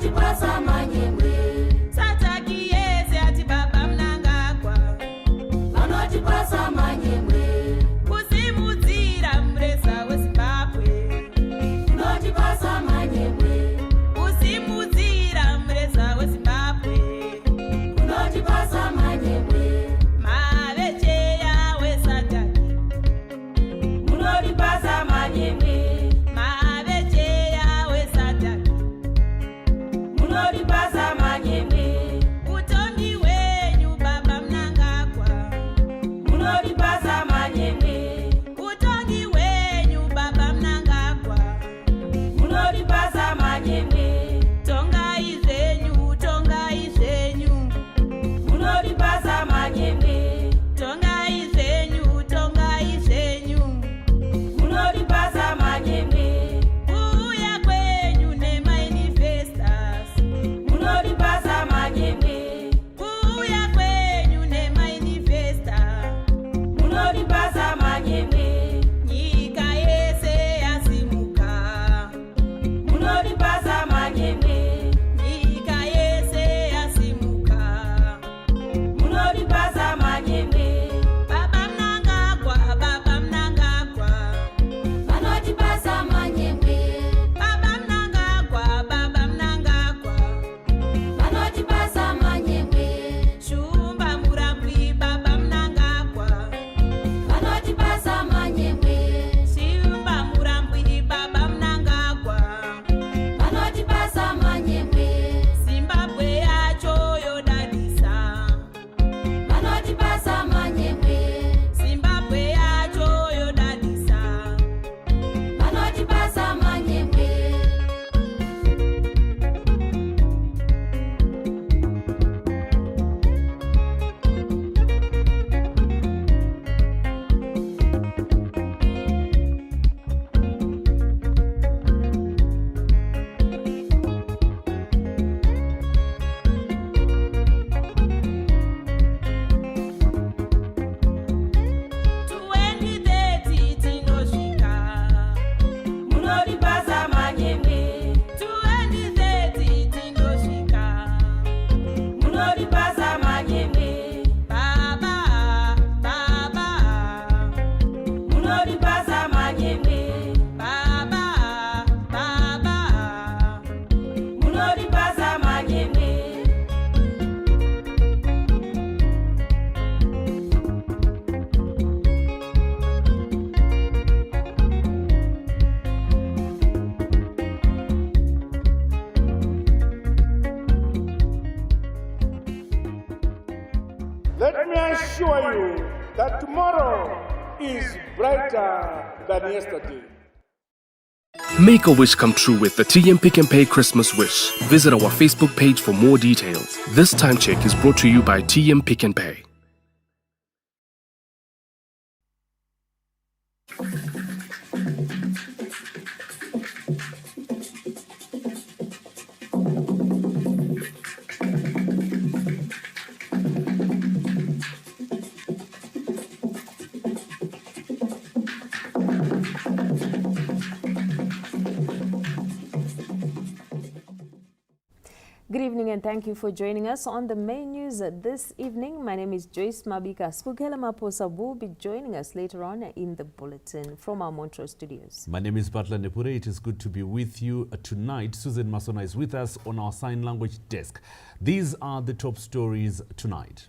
Vanotipasa manyemwe. Sataki yese ati baba mnangagwa. Vanotipasa manyemwe. Kusimudzira mureza weZimbabwe. Vanotipasa manyemwe. Kusimudzira mureza weZimbabwe. Vanotipasa manyemwe. Mavecheya weSataki. Vanotipasa manyemwe. Mavecheya weSataki. Vanotipasa manyemwe. Utongi wenyu baba mnangagwa. Vanotipasa manyemwe. Utongi wenyu baba mnangagwa. Vanotipasa manyemwe. Tongai zvenyu, tongai zvenyu. Vanotipasa manyemwe. Tongai zvenyu, tongai zvenyu. Vanotipasa manyemwe. Kuuya kwenyu nemanifestas. Vanotipasa manyemwe. Kuuya kwenyu nemanifesta. Vanotipasa manyemwe. Nyika yese yasimuka. Vanotipasa manyemwe. Nyika yese yasimuka. Vanotipasa manyemwe. Baba mnangagwa, baba mnangagwa. Vanotipasa manyemwe. Baba mnangagwa, baba mnangagwa. Vanotipasa manyemwe. Shumba murambwi, baba mnangagwa. Vanotipasa manyemwe. Shumba murambwi, baba mnangagwa. Vanotipasa manyemwe. Zimbabwe yacho yodadisa. Vanotipasa manyemwe. Zimbabwe yacho yodadisa. Vanotipasa manyemwe. Vanotipasa manyemwe. Vanotipasa manyemwe. Baba, baba, Vanotipasa manyemwe. baba, baba. Vanotipasa manyemwe. Let me assure you that tomorrow is brighter than yesterday. Make a wish come true with the TM Pick and Pay Christmas Wish. Visit our Facebook page for more details. This time check is brought to you by TM Pick and Pay. Good evening and thank you for joining us on the main news this evening. My name is Joyce Mabika. Spukela Maposa will be joining us later on in the bulletin from our Montreal studios. My name is Butler Nepure. It is good to be with you tonight. Susan Masona is with us on our sign language desk. These are the top stories tonight.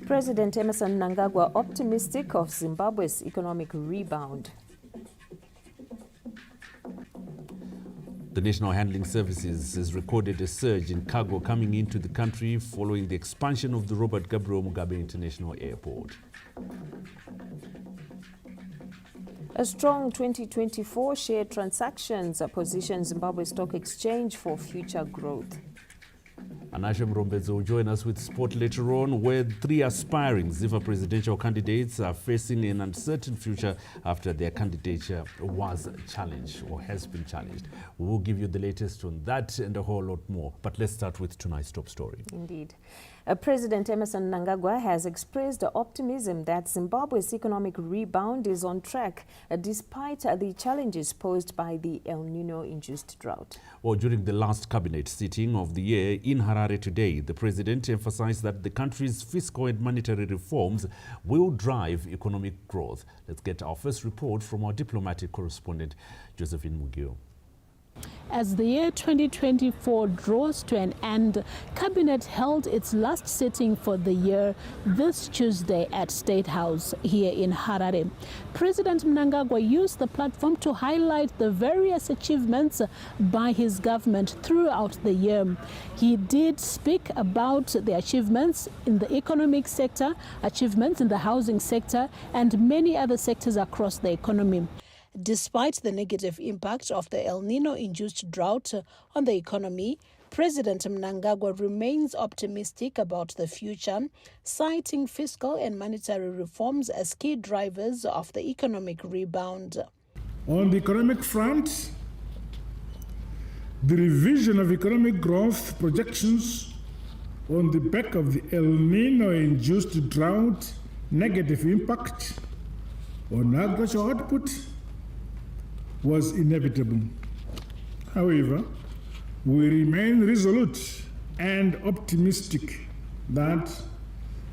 President Emmerson Mnangagwa optimistic of Zimbabwe's economic rebound. The National Handling Services has recorded a surge in cargo coming into the country following the expansion of the Robert Gabriel Mugabe International Airport. A strong 2024 share transactions position Zimbabwe Stock Exchange for future growth. Anasha Mrombedze will join us with sport later on, where 3 aspiring Ziva presidential candidates are facing an uncertain future after their candidature was challenged or has been challenged. We'll give you the latest on that and a whole lot more. But let's start with tonight's top story. Indeed. President Emmerson Mnangagwa has expressed optimism that Zimbabwe's economic rebound is on track despite the challenges posed by the El Nino-induced drought. Well, during the last cabinet sitting of the year in Harare today, the president emphasized that the country's fiscal and monetary reforms will drive economic growth. Let's get our first report from our diplomatic correspondent, Josephine Mugio. As the year 2024 draws to an end, Cabinet held its last sitting for the year this Tuesday at State House here in Harare. President Mnangagwa used the platform to highlight the various achievements by his government throughout the year. He did speak about the achievements in the economic sector, achievements in the housing sector, and many other sectors across the economy. Despite the negative impact of the El Nino-induced drought on the economy, President Mnangagwa remains optimistic about the future, citing fiscal and monetary reforms as key drivers of the economic rebound. On the economic front, the revision of economic growth projections on the back of the El Nino-induced drought negative impact on agricultural output was inevitable. However, we remain resolute and optimistic that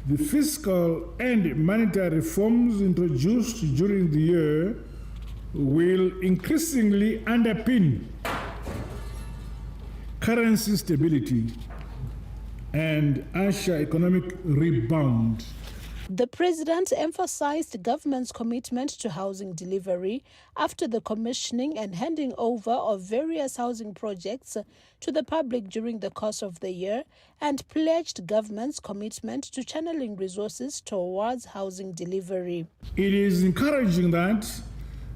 the fiscal and monetary reforms introduced during the year will increasingly underpin currency stability and usher economic rebound. The president emphasized the government's commitment to housing delivery after the commissioning and handing over of various housing projects to the public during the course of the year, and pledged government's commitment to channeling resources towards housing delivery. It is encouraging that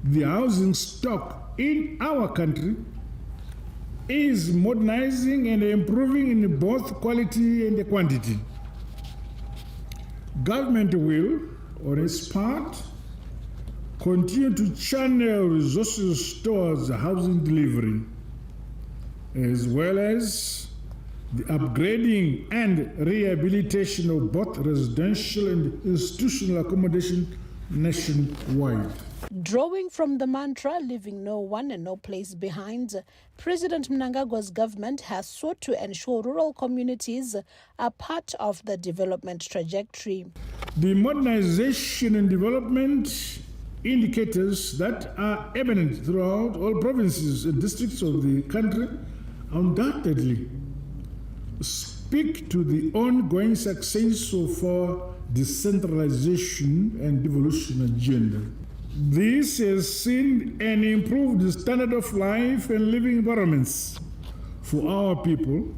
the housing stock in our country is modernizing and improving in both quality and quantity. Government will, on its part, continue to channel resources towards housing delivery, as well as the upgrading and rehabilitation of both residential and institutional accommodation nationwide. Drawing from the mantra, leaving no one and no place behind, President Mnangagwa's government has sought to ensure rural communities are part of the development trajectory. The modernization and development indicators that are evident throughout all provinces and districts of the country undoubtedly speak to the ongoing success of our decentralization and devolution agenda. This has seen an improved standard of life and living environments for our people,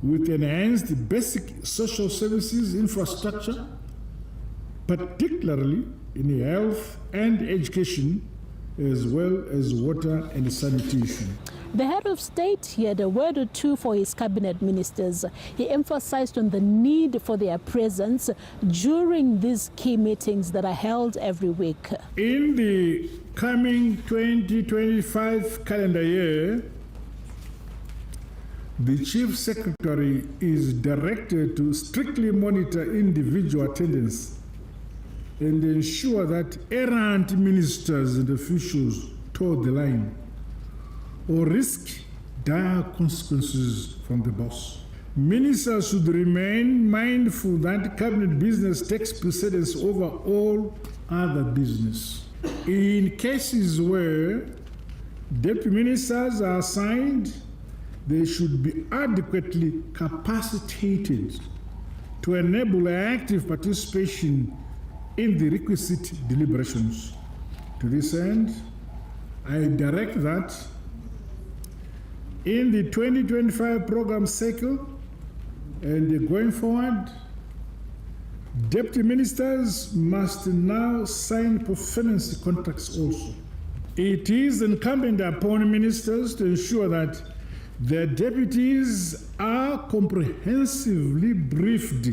with enhanced basic social services infrastructure, particularly in health and education, as well as water and sanitation. The head of state had a word or two for his cabinet ministers. He emphasized on the need for their presence during these key meetings that are held every week. In the coming 2025 calendar year, the Chief Secretary is directed to strictly monitor individual attendance and ensure that errant ministers and officials toe the line or risk dire consequences from the boss. Ministers should remain mindful that cabinet business takes precedence over all other business. In cases where deputy ministers are assigned, they should be adequately capacitated to enable active participation in the requisite deliberations. To this end, I direct that in the 2025 program cycle and going forward, deputy ministers must now sign performance contracts also. It is incumbent upon ministers to ensure that their deputies are comprehensively briefed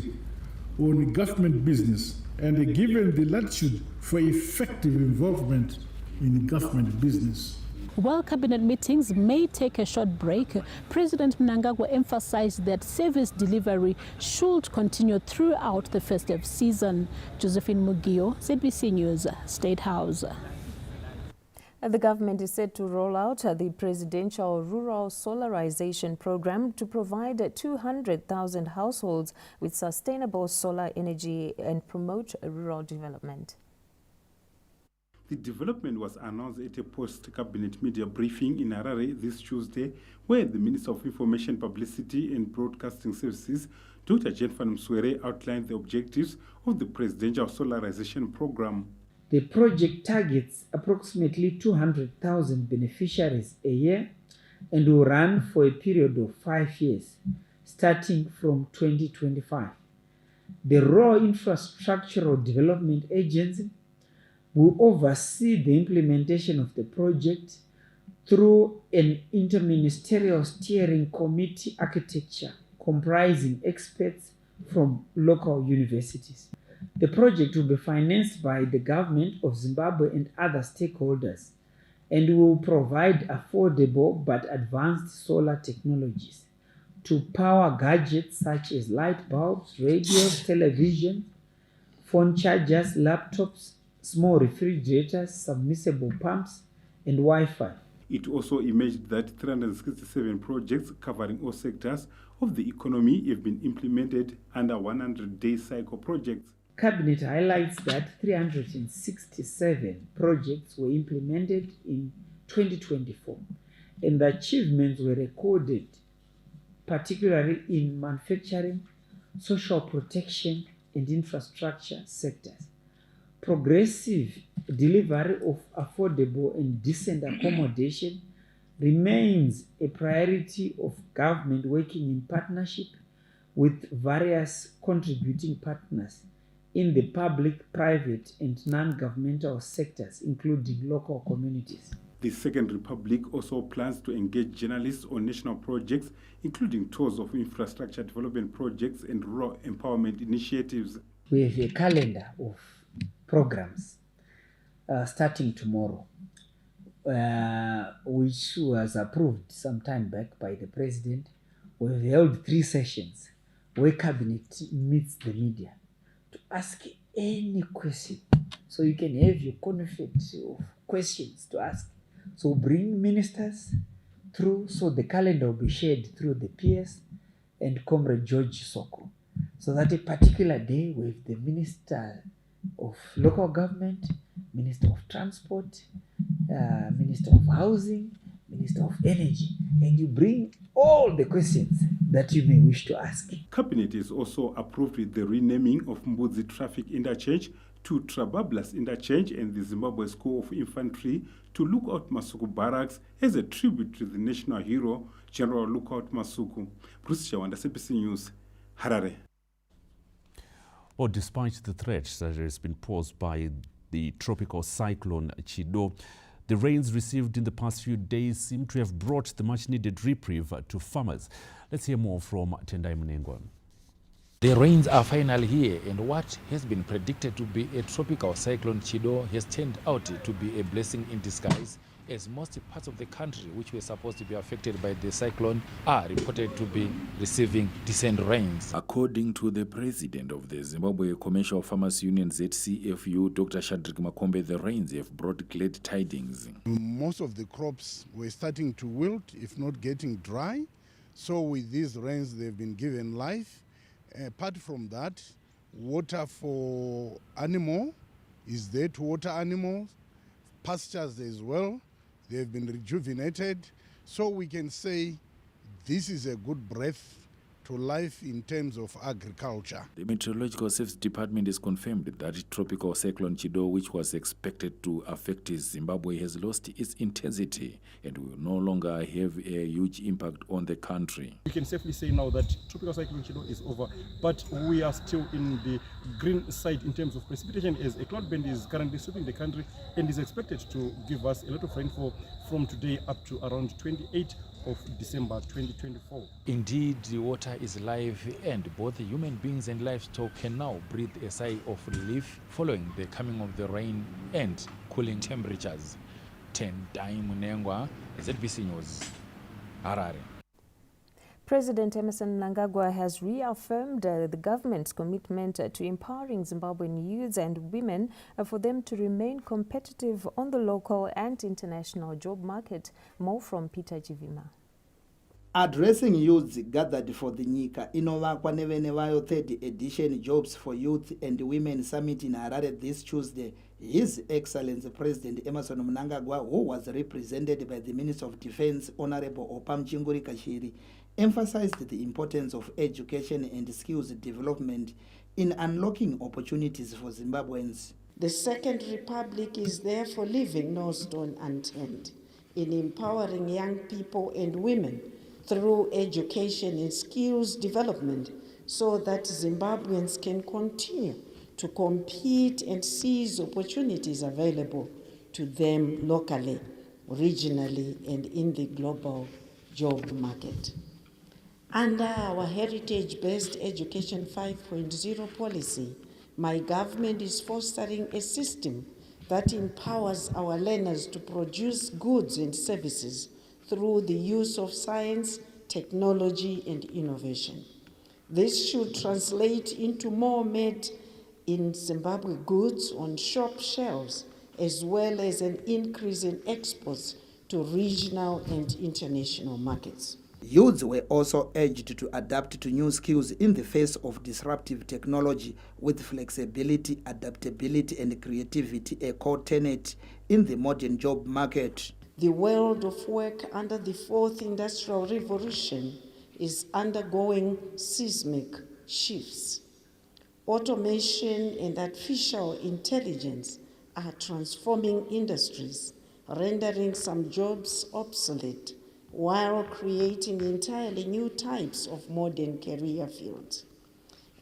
on government business and given the latitude for effective involvement in government business. While cabinet meetings may take a short break, President Mnangagwa emphasized that service delivery should continue throughout the festive season. Josephine Mugio, ZBC News, State House. The government is set to roll out the presidential rural solarization program to provide 200,000 households with sustainable solar energy and promote rural development. The development was announced at a post-cabinet media briefing in Harare this Tuesday, where the Minister of Information, Publicity and Broadcasting Services, Dr. Jennifer Mswere, outlined the objectives of the presidential solarization program. The project targets approximately 200,000 beneficiaries a year and will run for a period of 5 years, starting from 2025. The Rural Infrastructural Development Agency will oversee the implementation of the project through an interministerial steering committee architecture comprising experts from local universities. The project will be financed by the government of Zimbabwe and other stakeholders and will provide affordable but advanced solar technologies to power gadgets such as light bulbs, radios, television, phone chargers, laptops, small refrigerators, submersible pumps, and Wi-Fi. It also emerged that 367 projects covering all sectors of the economy have been implemented under 100-day cycle projects. Cabinet highlights that 367 projects were implemented in 2024, and the achievements were recorded, particularly in manufacturing, social protection, and infrastructure sectors. Progressive delivery of affordable and decent accommodation remains a priority of government, working in partnership with various contributing partners in the public, private, and non-governmental sectors, including local communities. The Second Republic also plans to engage journalists on national projects, including tours of infrastructure development projects and rural empowerment initiatives. We have a calendar of programs starting tomorrow, which was approved some time back by the President. We've held 3 sessions where Cabinet meets the media to ask any question. So you can have your conflict of questions to ask. So bring ministers through, so the calendar will be shared through the PS and Comrade George Soko, so that a particular day with the Minister of Local Government, Minister of Transport, Minister of Housing, Minister of Energy, and you bring all the questions that you may wish to ask. Cabinet is also approved the renaming of Mbudzi Traffic Interchange to Trabablas Interchange and the Zimbabwe School of Infantry to Lookout Masuku Barracks as a tribute to the national hero, General Lookout Masuku. Bruce Chawanda, CBC News, Harare. Well, despite the threat that has been posed by the tropical cyclone Chido, the rains received in the past few days seem to have brought the much-needed reprieve to farmers. Let's hear more from Tendai Mnengwa. The rains are finally here, and what has been predicted to be a tropical cyclone Chido has turned out to be a blessing in disguise, as most parts of the country which were supposed to be affected by the cyclone are reported to be receiving decent rains. According to the president of the Zimbabwe Commercial Farmers Union ZCFU, Dr. Shadrack Makombe, the rains have brought glad tidings. Most of the crops were starting to wilt, if not getting dry. So with these rains, they've been given life. Apart from that, water for animal is there to water animals, pastures as well. They've been rejuvenated. So we can say this is a good breath to life in terms of agriculture. The Meteorological Service Department has confirmed that tropical cyclone Chido, which was expected to affect Zimbabwe, has lost its intensity and will no longer have a huge impact on the country. We can safely say now that tropical cyclone Chido is over, but we are still in the green side in terms of precipitation, as a cloud band is currently sweeping the country and is expected to give us a lot of rainfall from today up to around 28 of December 2024. Indeed, the water is live, and both human beings and livestock can now breathe a sigh of relief following the coming of the rain and cooling temperatures. Tendai Munengwa, ZBC News, Harare. President Emmerson Mnangagwa has reaffirmed the government's commitment to empowering Zimbabwean youths and women for them to remain competitive on the local and international job market. More from Peter Chivima. Addressing youths gathered for the Nyika Inovakwa Nevenevayo 3rd edition Jobs for Youth and Women Summit in Harare this Tuesday, His Excellency President Emmerson Mnangagwa, who was represented by the Minister of Defense Honorable Opam Chinguri Kashiri, emphasized the importance of education and skills development in unlocking opportunities for Zimbabweans. The Second Republic is therefore leaving no stone unturned in empowering young people and women through education and skills development so that Zimbabweans can continue to compete and seize opportunities available to them locally, regionally, and in the global job market. Under our heritage-based Education 5.0 policy, my government is fostering a system that empowers our learners to produce goods and services through the use of science, technology, and innovation. This should translate into more made in Zimbabwe goods on shop shelves, as well as an increase in exports to regional and international markets. Youths were also urged to adapt to new skills in the face of disruptive technology with flexibility, adaptability, and creativity, a core tenet in the modern job market. The world of work under the fourth industrial revolution is undergoing seismic shifts. Automation and artificial intelligence are transforming industries, rendering some jobs obsolete, while creating entirely new types of modern career fields.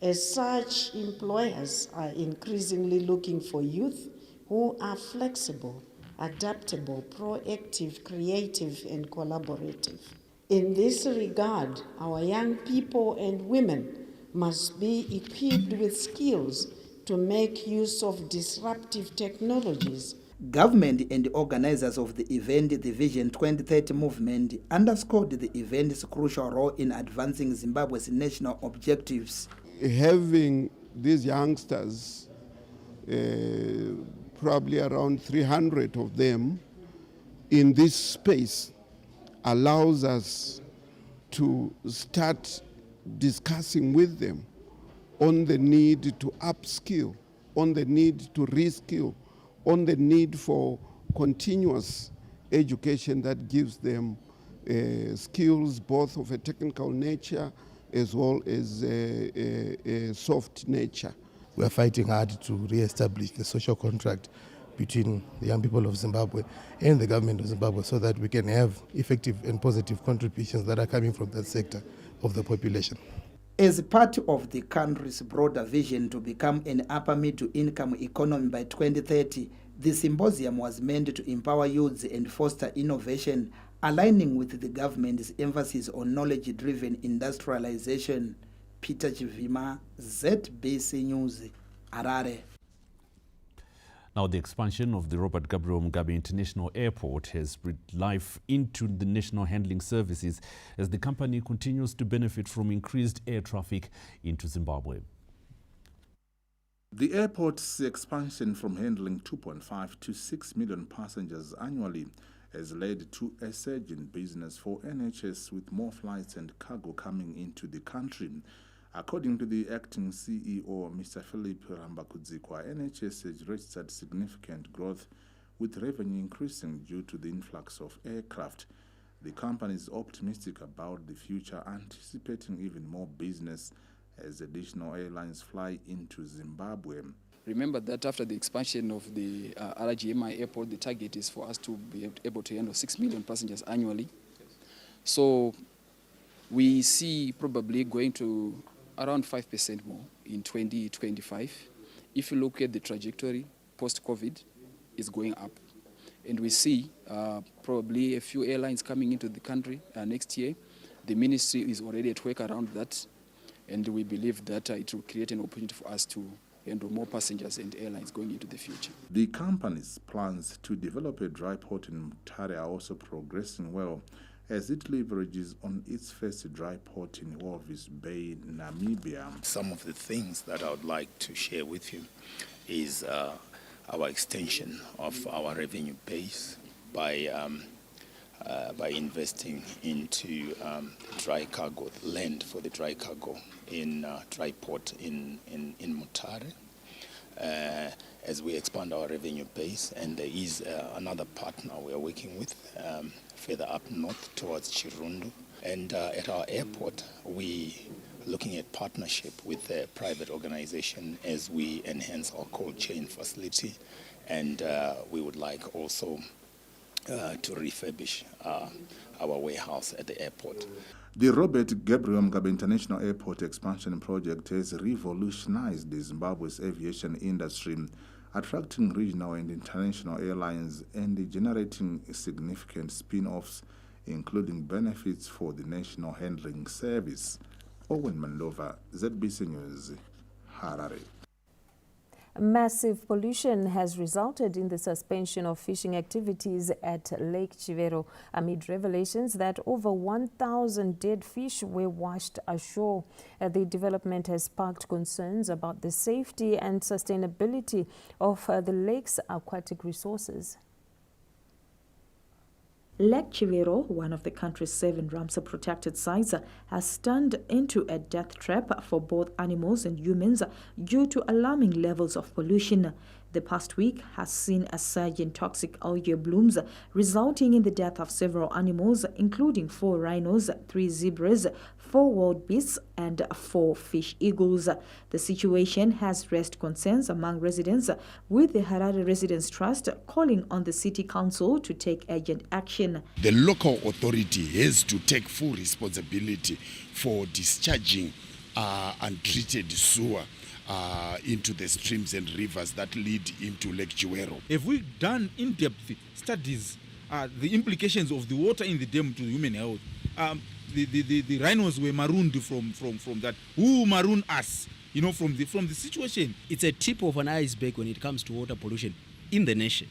As such, employers are increasingly looking for youth who are flexible, adaptable, proactive, creative, and collaborative. In this regard, our young people and women must be equipped with skills to make use of disruptive technologies. Government and organizers of the event, the Vision 2030 movement, underscored the event's crucial role in advancing Zimbabwe's national objectives. Having these youngsters, probably around 300 of them, in this space allows us to start discussing with them on the need to upskill, on the need to reskill, on the need for continuous education that gives them skills both of a technical nature as well as a soft nature. We are fighting hard to re-establish the social contract between the young people of Zimbabwe and the government of Zimbabwe so that we can have effective and positive contributions that are coming from that sector of the population. As part of the country's broader vision to become an upper middle income economy by 2030, the symposium was meant to empower youths and foster innovation, aligning with the government's emphasis on knowledge-driven industrialization. Peter Chivima, ZBC News, Harare. Now, the expansion of the Robert Gabriel Mugabe International Airport has breathed life into the national handling services as the company continues to benefit from increased air traffic into Zimbabwe. The airport's expansion from handling 2.5 to 6 million passengers annually has led to a surge in business for NHS, with more flights and cargo coming into the country. According to the acting CEO, Mr. Philip Rambakudzikwa, NHS has registered significant growth, with revenue increasing due to the influx of aircraft. The company is optimistic about the future, anticipating even more business as additional airlines fly into Zimbabwe. Remember that after the expansion of the RGMI airport, the target is for us to be able to handle 6 million passengers annually. So we see probably going to around 5% more in 2025. If you look at the trajectory post-COVID, it's going up. And we see probably a few airlines coming into the country next year. The ministry is already at work around that. And we believe that it will create an opportunity for us to handle more passengers and airlines going into the future. The company's plans to develop a dry port in Mutare are also progressing well as it leverages on its first dry port in Walvis Bay, Namibia. Some of the things that I would like to share with you is our extension of our revenue base by investing into dry cargo, land for the dry cargo in dry port in Mutare. As we expand our revenue base, and there is another partner we are working with further up north towards Chirundu. And at our airport, we are looking at partnership with a private organization as we enhance our cold chain facility, and we would like also to refurbish our warehouse at the airport. The Robert Gabriel Mugabe International Airport expansion project has revolutionized Zimbabwe's aviation industry, attracting regional and international airlines and generating significant spin-offs, including benefits for the National Handling Service. Owen Mandova, ZBC News, Harare. Massive pollution has resulted in the suspension of fishing activities at Lake Chivero amid revelations that over 1,000 dead fish were washed ashore. The development has sparked concerns about the safety and sustainability of the lake's aquatic resources. Lake Chivero, one of the country's 7 Ramsar protected sites, has turned into a death trap for both animals and humans due to alarming levels of pollution. The past week has seen a surge in toxic algae blooms, resulting in the death of several animals, including 4 rhinos, 3 zebras, 4 wild beasts, and 4 fish eagles. The situation has raised concerns among residents, with the Harare Residents Trust calling on the City Council to take urgent action. The local authority has to take full responsibility for discharging untreated sewer into the streams and rivers that lead into Lake Chivero. Have we done in-depth studies, the implications of the water in the dam to human health? The rhinos were marooned from that. Who marooned us? You know, from the situation. It's a tip of an iceberg when it comes to water pollution in the nation.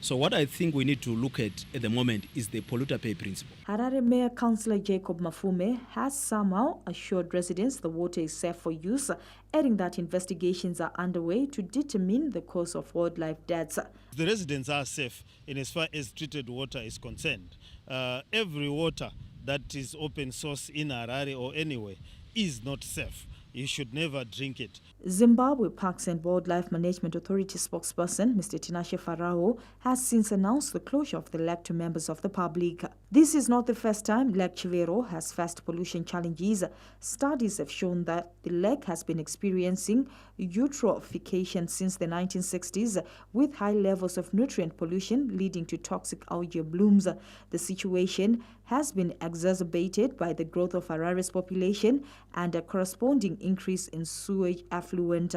So what I think we need to look at the moment is the polluter pay principle. Harare Mayor Councillor Jacob Mafume has somehow assured residents the water is safe for use, adding that investigations are underway to determine the cause of wildlife deaths. The residents are safe in as far as treated water is concerned. Every water that is open source in Harare or anywhere is not safe. You should never drink it. Zimbabwe Parks and Wildlife Management Authority spokesperson Mr. Tinashe Farao has since announced the closure of the lake to members of the public. This is not the first time Lake Chivero has faced pollution challenges. Studies have shown that the lake has been experiencing eutrophication since the 1960s, with high levels of nutrient pollution leading to toxic algae blooms. The situation has been exacerbated by the growth of Harare's population and a corresponding increase in sewage affluent.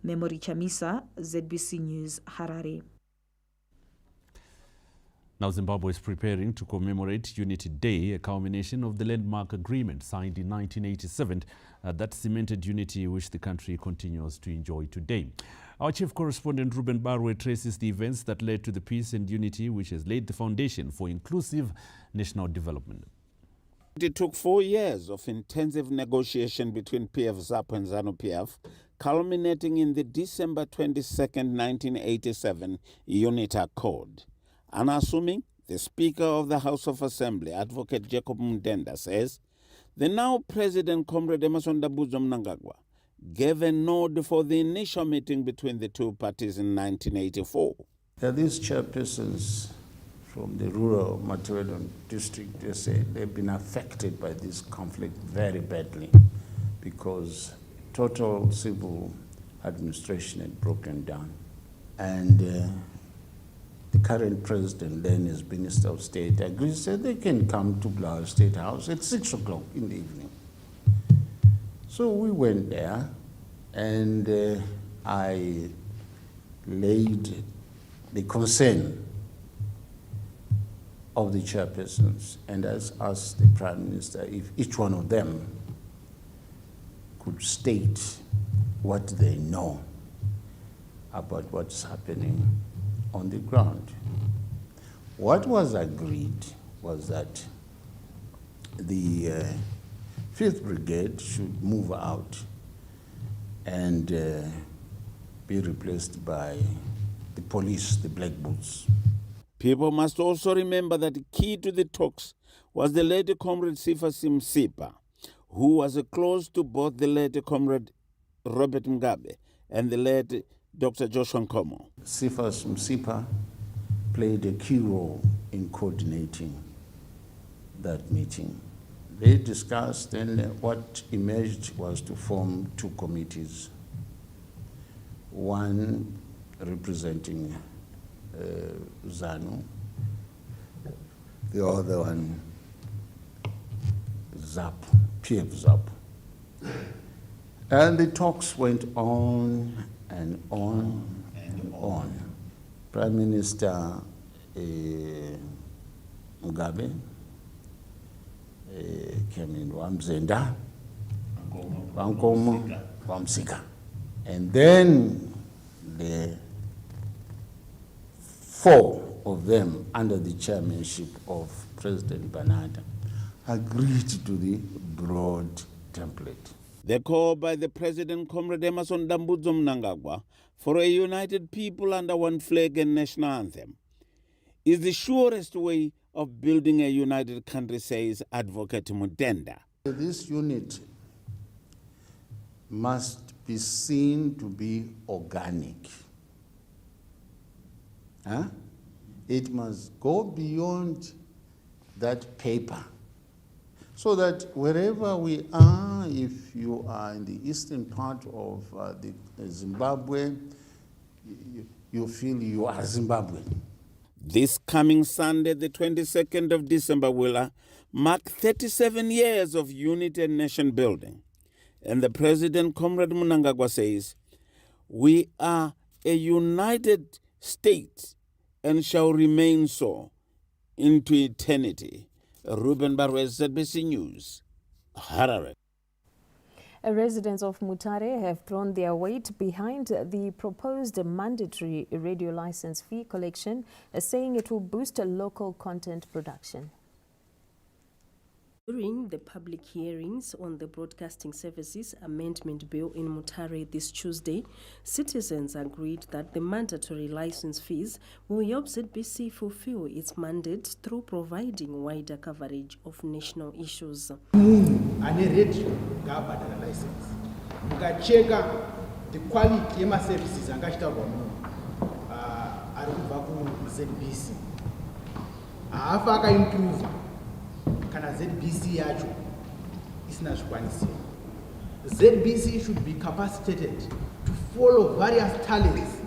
Memory Chamisa, ZBC News, Harare. Now Zimbabwe is preparing to commemorate Unity Day, a culmination of the landmark agreement signed in 1987 that cemented unity which the country continues to enjoy today. Our chief correspondent Ruben Barwe traces the events that led to the peace and unity which has laid the foundation for inclusive national development. It took 4 years of intensive negotiation between PF-ZAP and ZANU-PF, culminating in the December 22, 1987 Unity Accord. Unassuming, the Speaker of the House of Assembly, Advocate Jacob Mdenda, says the now President Comrade Emerson Dabuzwa Mnangagwa gave a nod for the initial meeting between the two parties in 1984. These chairpersons from the rural Maternal district, they say they've been affected by this conflict very badly because total civil administration had broken down. And the current president, then as Minister of State, agrees, said they can come to Blair State House at 6 o'clock in the evening. So we went there, and I laid the concern of the chairpersons and asked the Prime Minister if each one of them could state what they know about what's happening on the ground. What was agreed was that the 5th Brigade should move out and be replaced by the police, the Black Boots. People must also remember that key to the talks was the late Comrade Cephas Msipa, who was close to both the late Comrade Robert Mugabe and the late Dr. Joshua Nkomo. Cephas Msipa played a key role in coordinating that meeting. They discussed, and what emerged was to form 2 committees, one representing ZANU, the other one ZANU-PF ZAP. And the talks went on and on and on. Prime Minister Mugabe came in Wamzenda, Wankomo, Wamsika. And then the 4 of them, under the chairmanship of President Banada, agreed to the broad template. The call by the President, Comrade Emerson Dambudzo Mnangagwa, for a united people under one flag and national anthem is the surest way of building a united country, says Advocate Mudenda. This unity must be seen to be organic. It must go beyond that paper, so that wherever we are, if you are in the eastern part of the Zimbabwe, you feel you are Zimbabwean. This coming Sunday, the 22nd of December, will mark 37 years of unity and nation building. And the President, Comrade Mnangagwa, says, "We are a united state and shall remain so into eternity." Ruben Barwez, ZBC News, Harare. Residents of Mutare have thrown their weight behind the proposed mandatory radio license fee collection, saying it will boost local content production. During the public hearings on the Broadcasting Services Amendment Bill in Mutare this Tuesday, citizens agreed that the mandatory license fees will help ZBC fulfill its mandate through providing wider coverage of national issues. Radio license. The quality of services ZBC. Improve. ZBC yacho isina zvikwanisiro. ZBC should be capacitated to follow various talents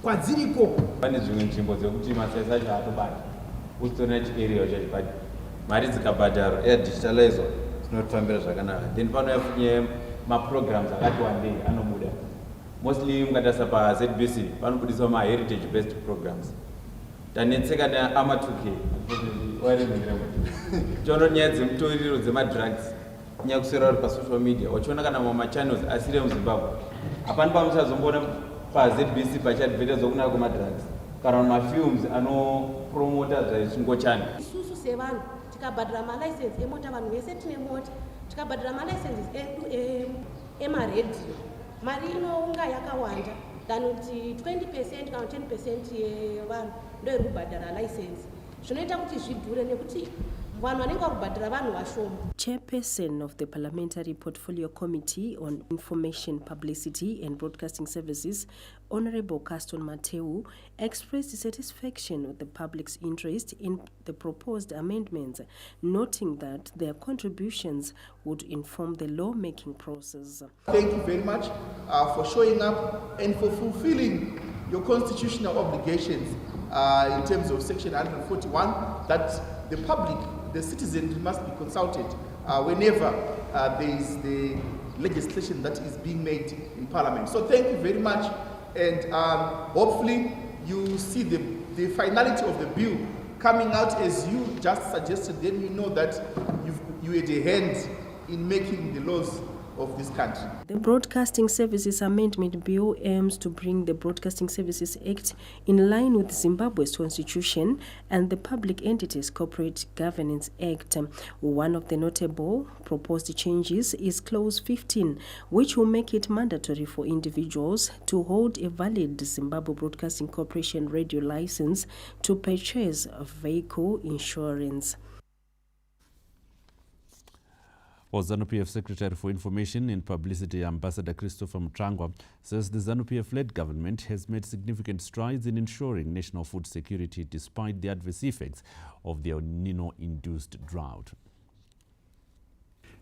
kwadziriko. Pane zvimwe nzvimbo dzekuti masai acho atobata usitorina chieriyo chacho but mari dzikabhadharwa digitalized dzinotofambira zvakanaka. Then panouya maprograms akati wandei anobuda. Mostly mukatasa paZBC panobudiswa maheritage based programs. Tanetseka neama2K chono nyaya dzemutoriro dzemadrugs nyaya kuswera uri pasocial media wachiona kana mamachannels asiri emuzimbabwe apani pamuchazomboona paZBC pachiadvertizwa kunaka kwemadrugs kana mafilms anopromota zvachingochana. Isusu sevanhu tikabhadhara malicense emota, vanhu vese tine mota, tikabhadhara malicenses edu emaredhiyo, mari inonga yakawanda than kuti 20% kana 10% yevanhu ndoiri kubhadhara license. Zvinoita kuti zvidhure nekuti vanhu vanenge vakubhadhara vanhu vashoma. Chairperson of the Parliamentary Portfolio Committee on Information, Publicity and Broadcasting Services, Honorable Caston Mateu, expressed satisfaction with the public's interest in the proposed amendments, noting that their contributions would inform the lawmaking process. Thank you very much for showing up and for fulfilling your constitutional obligations in terms of Section 141, that the public, the citizens must be consulted whenever there is the legislation that is being made in Parliament. So thank you very much, and hopefully you see the finality of the bill coming out as you just suggested. Then we know that you had a hand in making the laws of this country. The Broadcasting Services Amendment Bill aims to bring the Broadcasting Services Act in line with Zimbabwe's constitution and the Public Entities Corporate Governance Act. One of the notable proposed changes is Clause 15, which will make it mandatory for individuals to hold a valid Zimbabwe Broadcasting Corporation radio license to purchase vehicle insurance. Well, ZANU-PF Secretary for Information and Publicity, Ambassador Christopher Mutangwa, says the ZANU-PF-led government has made significant strides in ensuring national food security despite the adverse effects of the El Nino-induced drought.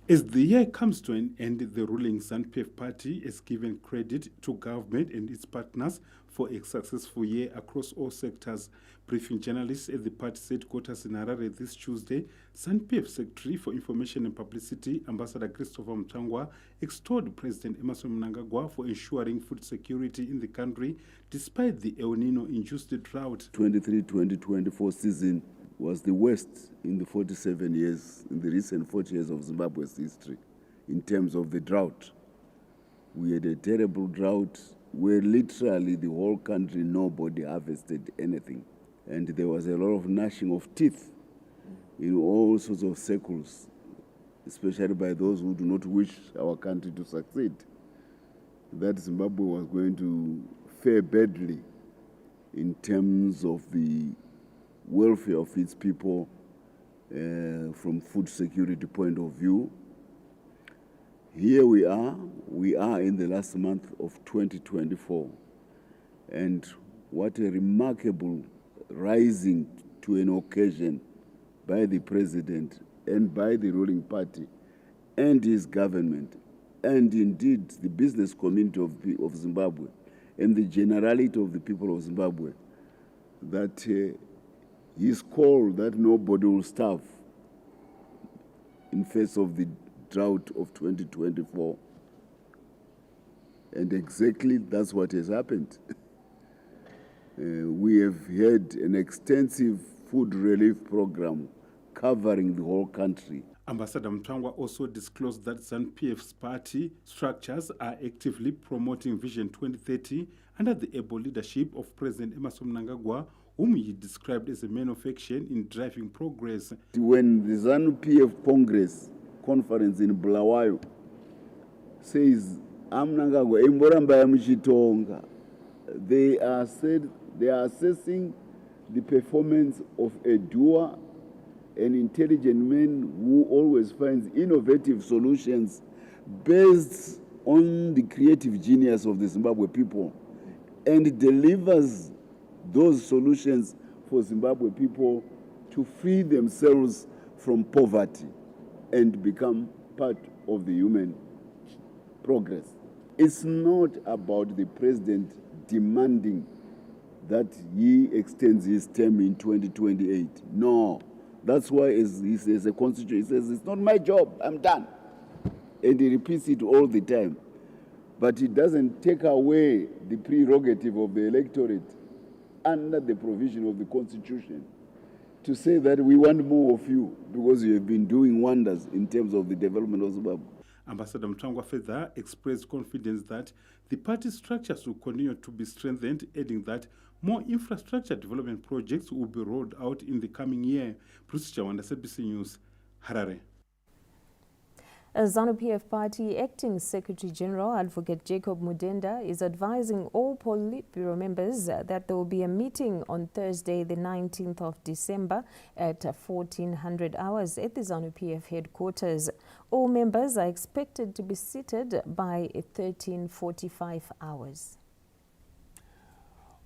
As the year comes to an end, the ruling ZANU-PF party has given credit to government and its partners for a successful year across all sectors. Briefing journalists at the party's headquarters in Harare this Tuesday, ZANU-PF Secretary for Information and Publicity, Ambassador Christopher Mutangwa, extolled President Emmerson Mnangagwa for ensuring food security in the country despite the El Nino-induced drought. 23-2024 season was the worst in the 47 years, in the recent 40 years of Zimbabwe's history, in terms of the drought. We had a terrible drought where literally the whole country, nobody harvested anything. And there was a lot of gnashing of teeth in all sorts of circles, especially by those who do not wish our country to succeed, that Zimbabwe was going to fare badly in terms of the welfare of its people from food security point of view. Here we are in the last month of 2024, and what a remarkable rising to an occasion by the president and by the ruling party and his government, and indeed the business community of Zimbabwe and the generality of the people of Zimbabwe, that his call that nobody will starve in face of the drought of 2024. And exactly that's what has happened. We have had an extensive food relief program covering the whole country. Ambassador Mutangwa also disclosed that ZANU-PF's party structures are actively promoting Vision 2030 under the able leadership of President Emmerson Mnangagwa, whom he described as a man of action in driving progress. When the ZANU-PF Congress conference in Bulawayo says, Mnangagwa, Imboramba Yamuchitonga, they are assessing the performance of a doer, an intelligent man who always finds innovative solutions based on the creative genius of the Zimbabwe people and delivers those solutions for Zimbabwe people to free themselves from poverty and become part of the human progress. It's not about the president demanding that he extends his term in 2028. No. That's why he says a constitution, he says, it's not my job, I'm done. And he repeats it all the time. But it doesn't take away the prerogative of the electorate under the provision of the constitution to say that we want more of you because you have been doing wonders in terms of the development of Zimbabwe. Ambassador Mutangwa further expressed confidence that the party structures will continue to be strengthened, adding that more infrastructure development projects will be rolled out in the coming year. Bruce Chawanda, SABC News, Harare. A ZANU-PF party acting Secretary General Advocate Jacob Mudenda is advising all Politburo members that there will be a meeting on Thursday, the 19th of December at 1400 hours at the ZANU-PF headquarters. All members are expected to be seated by 1345 hours.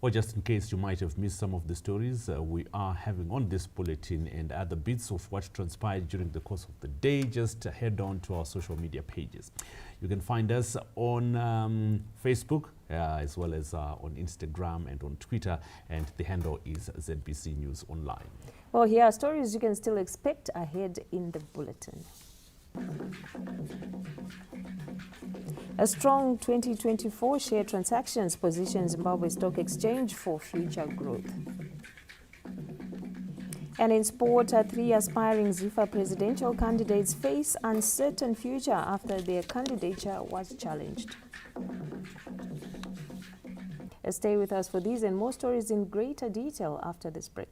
Well, just in case you might have missed some of the stories we are having on this bulletin and other bits of what transpired during the course of the day, just head on to our social media pages. You can find us on Facebook as well as on Instagram and on Twitter, and the handle is ZBC News Online. Well, here are stories you can still expect ahead in the bulletin. A strong 2024 share transactions positions Zimbabwe Stock Exchange for future growth. And in sport, 3 aspiring ZIFA presidential candidates face uncertain future after their candidature was challenged. Stay with us for these and more stories in greater detail after this break.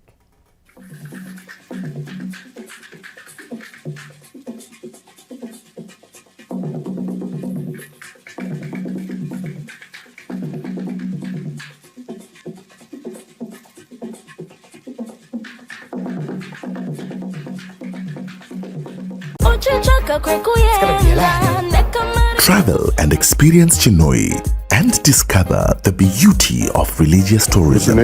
Travel and experience Chinoi and discover the beauty of religious tourism.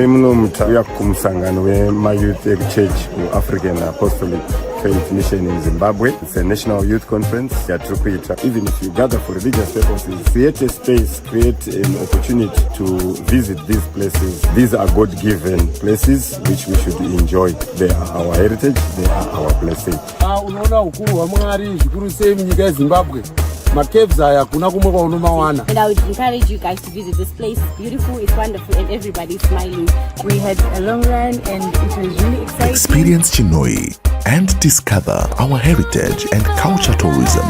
My Youth Church African Apostolic Faith Mission in Zimbabwe. It's a national youth conference. Even if you gather for religious purposes, create a space, create an opportunity to visit these places. These are God-given places which we should enjoy. They are our heritage, they are our blessing. And I would encourage you guys to visit this place. It's beautiful, it's wonderful, and everybody's smiling. We had a long run and it was really exciting. Experience Chinoi and discover our heritage and culture tourism.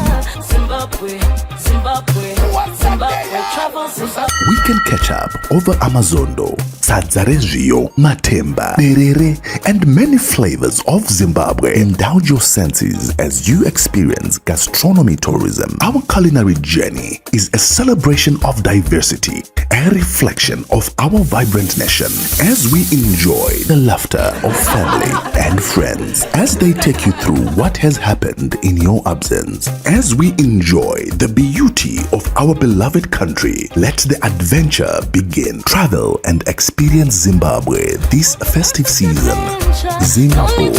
We can catch up over Amazondo, Sadzarezio, Matemba, Berere, and many flavors of Zimbabwe. Indulge your senses as you experience gastronomy tourism. Our culinary journey is a celebration of diversity, a reflection of our vibrant nation, as we enjoy the laughter of family and friends, as they take you through what has happened in your absence, as we enjoy the beauty of our beloved country. Let the adventure begin. Travel and experience Zimbabwe this festive season. Zimbabwe.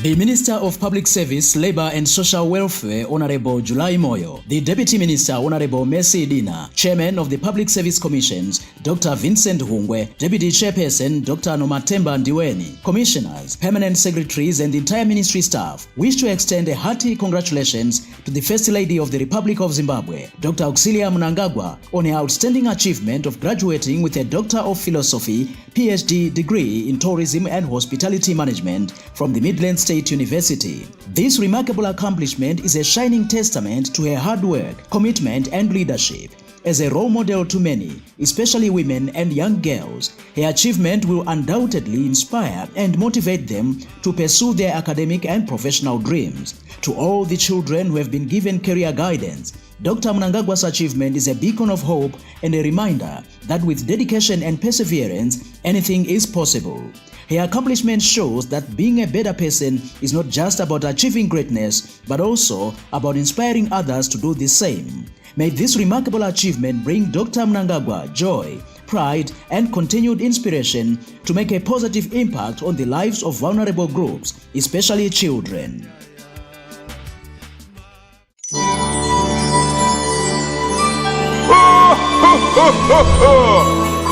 The Minister of Public Service, Labour and Social Welfare, Honorable July Moyo, the Deputy Minister, Honorable Mercy Dina, Chairman of the Public Service Commissions, Dr. Vincent Hungwe, Deputy Chairperson, Dr. Nomatemba Ndiweni, Commissioners, Permanent Secretaries and the entire ministry staff wish to extend a hearty congratulations to the First Lady of the Republic of Zimbabwe, Dr. Auxilia Mnangagwa, on her outstanding achievement of graduating with a Doctor of Philosophy, PhD degree in Tourism and Hospitality Management from the Midland State University. This remarkable accomplishment is a shining testament to her hard work, commitment, and leadership. As a role model to many, especially women and young girls, her achievement will undoubtedly inspire and motivate them to pursue their academic and professional dreams. To all the children who have been given career guidance, Dr. Mnangagwa's achievement is a beacon of hope and a reminder that with dedication and perseverance, anything is possible. Her accomplishment shows that being a better person is not just about achieving greatness, but also about inspiring others to do the same. May this remarkable achievement bring Dr. Mnangagwa joy, pride, and continued inspiration to make a positive impact on the lives of vulnerable groups, especially children.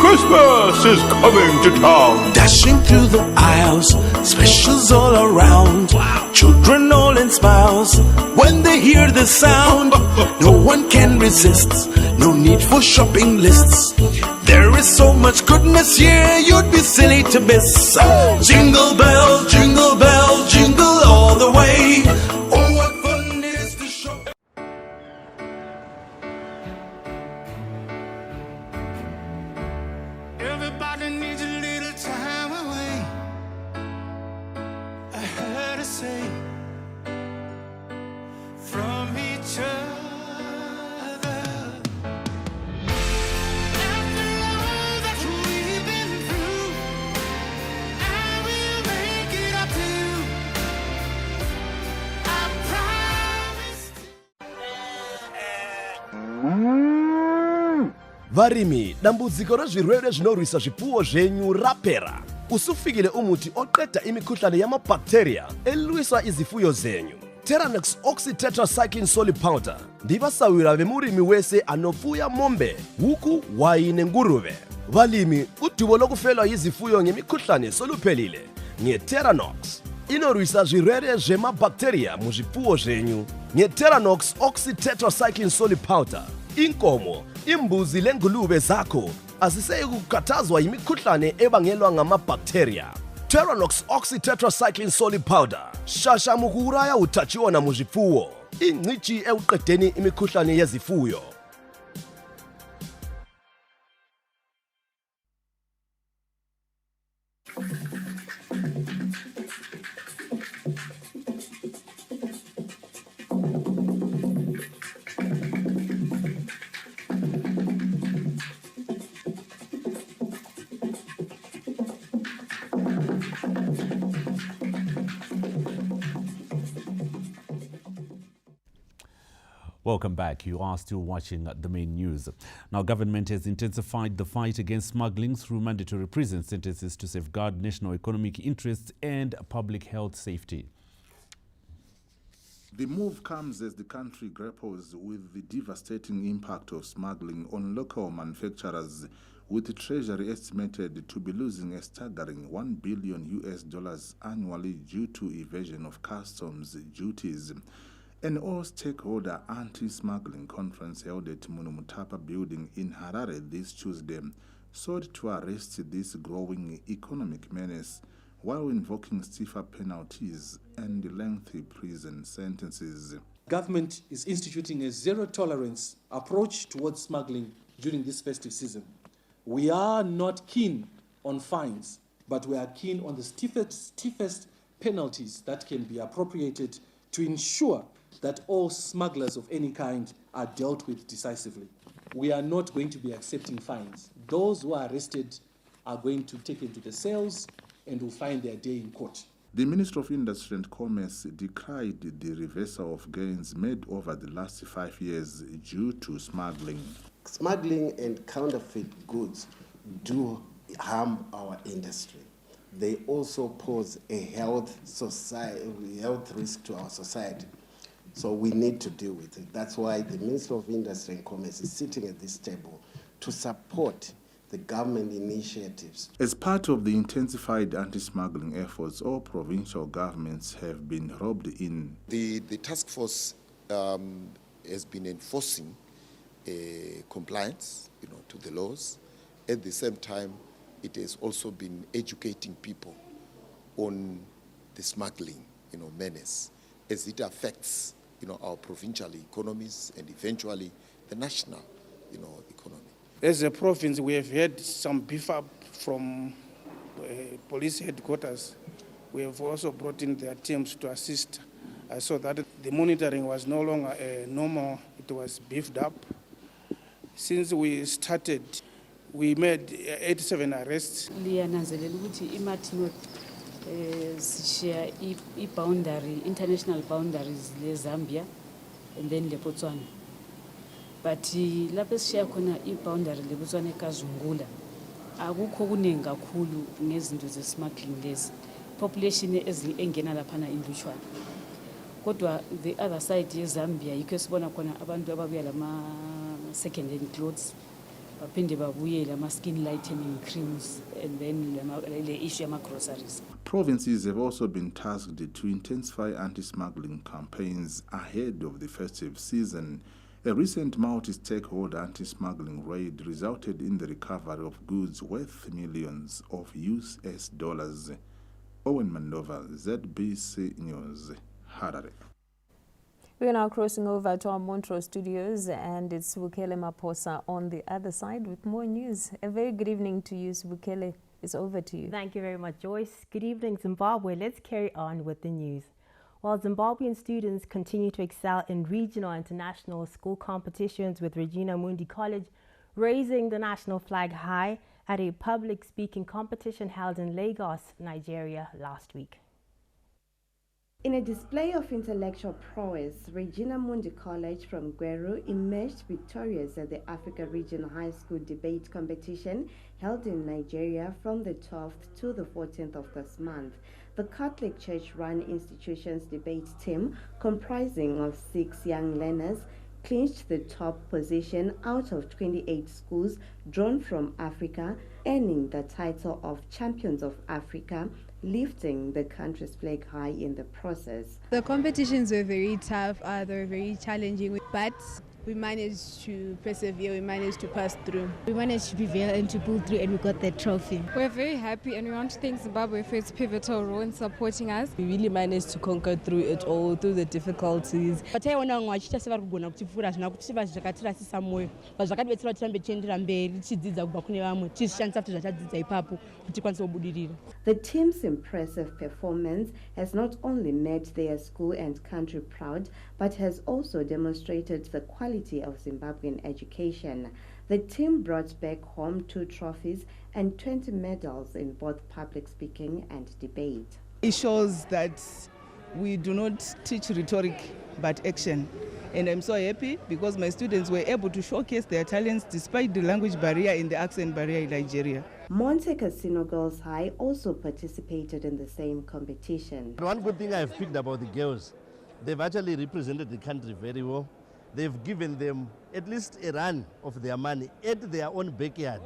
Christmas is coming to town. Dashing through the aisles, specials all around. Wow. Children all in smiles when they hear the sound. No one can resist, no need for shopping lists. There is so much goodness here, you'd be silly to miss. Jingle bell, jingle all the way. Oh, what fun it is to shop. Everybody needs a little time away. I heard her say from each other. After all that we've been through, I will make it up to you. I promise. Varimi, dambudziko rezvirwere zvinorwisa zvipfuwo zvenyu rapera. Usufikile umuti oqeda imikhuhlane yamabacteria elwisa izifuyo zenyu. Terranex oxytetracycline solid powder ndivasawira vemurimi wese anofuya mombe, huku, wayi nenguruve. Valimi, udubo lokufelwa yizifuyo ngemikhuhlane soluphelile ngeTerranox. Inorwisa zvirwere zvemabacteria muzvipfuwo zvenyu ngeTerranox oxytetracycline solid powder. Inkomo Imbuzi lengulube zakho aziseye kukhathazwa yimikhuhlane ebangelwa ngamabacteria. Terranox oxytetracycline solid powder shasha mukuraya utachiwa na muzipfuwo. Ingcici ewuqedeni imikhuhlane yezifuyo. Welcome back. You are still watching the main news. Now, government has intensified the fight against smuggling through mandatory prison sentences to safeguard national economic interests and public health safety. The move comes as the country grapples with the devastating impact of smuggling on local manufacturers, with the Treasury estimated to be losing a staggering $1 billion annually due to evasion of customs duties. An all-stakeholder anti-smuggling conference held at Munumutapa building in Harare this Tuesday sought to arrest this growing economic menace while invoking stiffer penalties and lengthy prison sentences. Government is instituting a zero-tolerance approach towards smuggling during this festive season. We are not keen on fines, but we are keen on the stiffest penalties that can be appropriated to ensure that all smugglers of any kind are dealt with decisively. We are not going to be accepting fines. Those who are arrested are going to take into the cells and will find their day in court. The Minister of Industry and Commerce decried the reversal of gains made over the last 5 years due to smuggling. Smuggling and counterfeit goods do harm our industry. They also pose a health risk to our society. So we need to deal with it. That's why the Minister of Industry and Commerce is sitting at this table to support the government initiatives. As part of the intensified anti-smuggling efforts, all provincial governments have been roped in. The task force has been enforcing compliance, to the laws. At the same time, it has also been educating people on the smuggling, menace, as it affects, our provincial economies and eventually the national, economy. As a province, we have had some beef up from police headquarters. We have also brought in their teams to assist so that the monitoring was no longer normal, it was beefed up. Since we started, we made 87 arrests. Share boundary, international boundaries le Zambia and then le Botswana. But lapho sishaya khona boundary le Botswana eKazungula akukho kuningi kakhulu ngezinto ze-smuggling lezi. Population engena laphana indlutshwana. Kodwa the other side yeZambia yikho sibona khona abantu ababuya lama second hand clothes. Skin lightening creams and then the issue of groceries. Provinces have also been tasked to intensify anti-smuggling campaigns ahead of the festive season. A recent multi-stakeholder anti-smuggling raid resulted in the recovery of goods worth millions of US dollars. Owen Mandova, ZBC News, Harare. We are now crossing over to our Montrose studios, and it's Bukele Maposa on the other side with more news. A very good evening to you, Bukele. It's over to you. Thank you very much, Joyce. Good evening, Zimbabwe. Let's carry on with the news. While Zimbabwean students continue to excel in regional and international school competitions, with Regina Mundi College raising the national flag high at a public speaking competition held in Lagos, Nigeria last week. In a display of intellectual prowess, Regina Mundi College from Gweru emerged victorious at the Africa Regional High School Debate Competition held in Nigeria from the 12th to the 14th of this month. The Catholic Church-run institution's debate team, comprising of 6 young learners, clinched the top position out of 28 schools drawn from Africa, earning the title of Champions of Africa, lifting the country's flag high in the process. The competitions were very tough, they were very challenging, but We managed to persevere, we managed to pass through. We managed to prevail and to pull through, and we got the trophy. We're very happy and we want to thank Zimbabwe for its pivotal role in supporting us. We really managed to conquer through it all, through the difficulties. The team's impressive performance has not only made their school and country proud, but has also demonstrated the quality of Zimbabwean education. The team brought back home 2 trophies and 20 medals in both public speaking and debate. It shows that we do not teach rhetoric but action. And I'm so happy because my students were able to showcase their talents despite the language barrier and the accent barrier in Nigeria. Monte Cassino Girls High also participated in the same competition. One good thing I've picked about the girls, they've actually represented the country very well. They've given them at least a run of their money at their own backyard,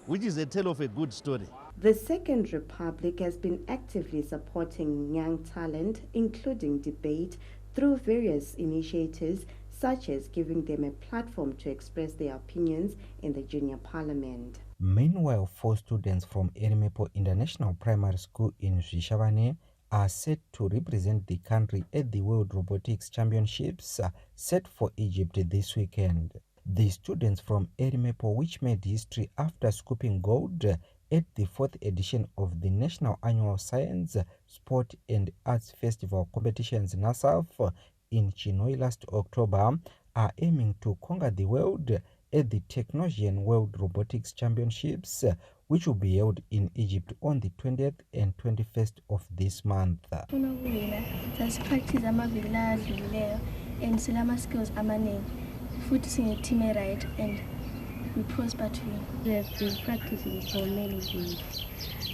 which is a tale of a good story. The Second Republic has been actively supporting young talent, including debate, through various initiatives such as giving them a platform to express their opinions in the junior parliament. Meanwhile, 4 students from Erimepo International Primary School in Zvishavane are set to represent the country at the World Robotics Championships set for Egypt this weekend. The students from Erimepo, which made history after scooping gold at the 4th edition of the National Annual Science, Sport and Arts Festival competitions NASAF in Chinoy last October, are aiming to conquer the world at the Technosian World Robotics Championships, which will be held in Egypt on the 20th and 21st of this month. And we prosper to win. We have been practicing for many days.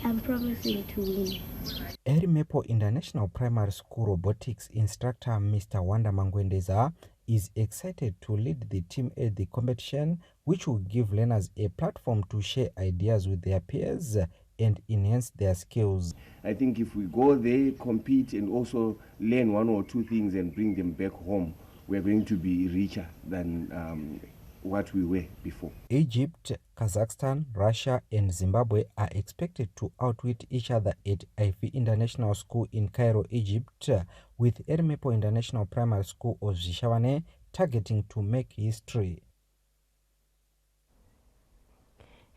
I'm promising to win. Erimepo International Primary School robotics instructor Mr. Wanda Mangwendeza is excited to lead the team at the competition, which will give learners a platform to share ideas with their peers and enhance their skills. I think if we go there, compete, and also learn 1 or 2 things and bring them back home, we're going to be richer than what we were before. Egypt, Kazakhstan, Russia and Zimbabwe are expected to outwit each other at IV International School in Cairo, Egypt, with Erimepo International Primary School of Zvishavane targeting to make history.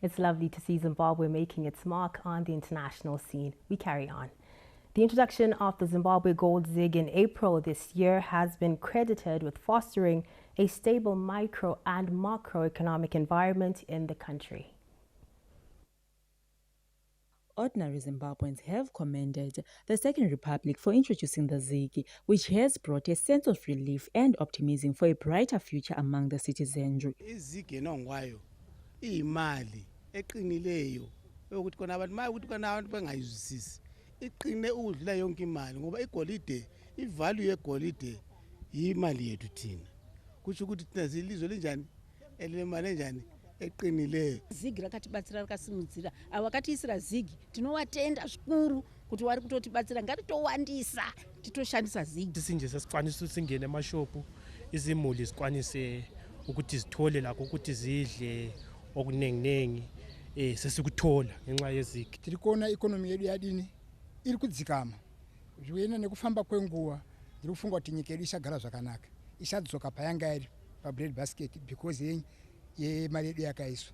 It's lovely to see Zimbabwe making its mark on the international scene. We carry on. The introduction of the Zimbabwe Gold ZIG in April this year has been credited with fostering a stable micro and macroeconomic environment in the country. Ordinary Zimbabweans have commended the Second Republic for introducing the ZIG, which has brought a sense of relief and optimism for a brighter future among the citizens. Iqine udla yonke imali ngoba igolide ivalue yegolide yimali yethu thina kusho ukuthi thina zilizwe linjani elemali enjani eqinileyo. ZIG rakatibatsira rakasimudzira awakatiisira ZIG tinowatenda zvikuru kuti wari kutotibatsira ngatitowandisa titoshandisa ZIG sinje sesikwanisa singene emashopu izimuli sikwanise ukuthi zithole lakho ukuthi zidle okunenginengi sesikuthola ngenxa yeZIG. Tiri kuona economy yedu yadini iri kudzikama zviena nekufamba kwenguva ndiri kufunga kuti nyika yedu ishagara zvakanaka ichadzoka payanga iri pabread basket because yemari yedu yakaiswa.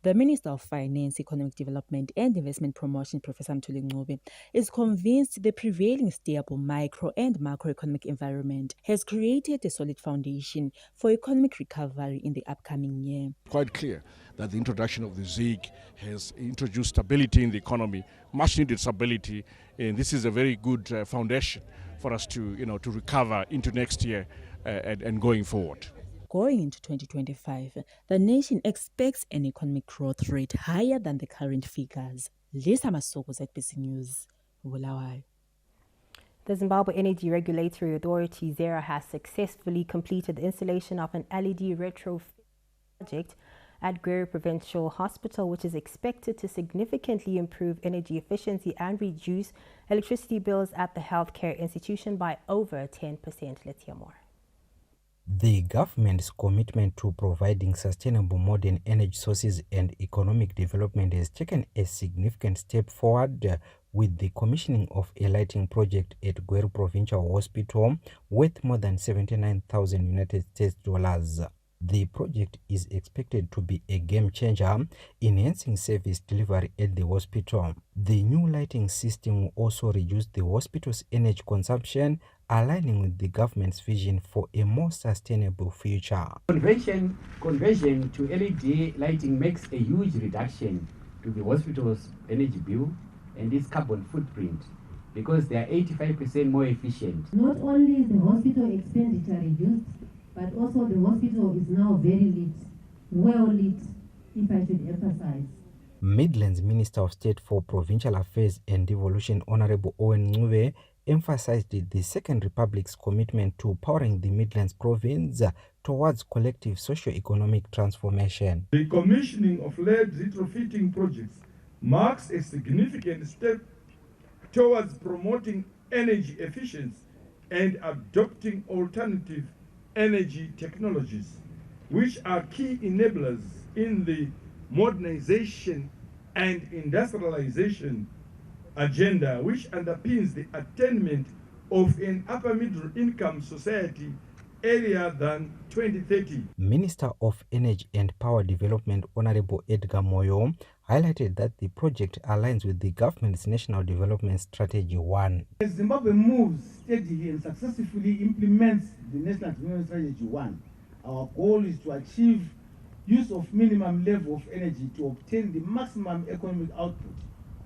The Minister of Finance, Economic Development and Investment Promotion, Professor Mthuli Ncube, is convinced the prevailing stable micro and macroeconomic environment has created a solid foundation for economic recovery in the upcoming year. Quite clear that the introduction of the ZIG has introduced stability in the economy, much needed stability, and this is a very good foundation for us to recover into next year and going forward. Going into 2025, the nation expects an economic growth rate higher than the current figures. Lisa Masoko, ZBC News, Bulawayo. The Zimbabwe Energy Regulatory Authority, ZERA, has successfully completed the installation of an LED retrofit project at Gweru Provincial Hospital, which is expected to significantly improve energy efficiency and reduce electricity bills at the healthcare institution by over 10%. Let's hear more. The government's commitment to providing sustainable modern energy sources and economic development has taken a significant step forward with the commissioning of a lighting project at Gweru Provincial Hospital worth more than 79,000 United States dollars. The project is expected to be a game changer, enhancing service delivery at the hospital. The new lighting system will also reduce the hospital's energy consumption, aligning with the government's vision for a more sustainable future. Conversion to LED lighting makes a huge reduction to the hospital's energy bill and its carbon footprint because they are 85% more efficient. Not only is the hospital expenditure reduced, but also the hospital is now very lit, well lit, if I should emphasize. Midlands Minister of State for Provincial Affairs and Devolution, Honorable Owen Ncube, emphasized the Second Republic's commitment to powering the Midlands province towards collective socio-economic transformation. The commissioning of LED retrofitting projects marks a significant step towards promoting energy efficiency and adopting alternative energy technologies, which are key enablers in the modernization and industrialization agenda, which underpins the attainment of an upper middle income society earlier than 2030. Minister of Energy and Power Development, Honorable Edgar Moyo, highlighted that the project aligns with the government's National Development Strategy 1. As Zimbabwe moves steadily and successfully implements the National Development Strategy 1, our goal is to achieve use of minimum level of energy to obtain the maximum economic output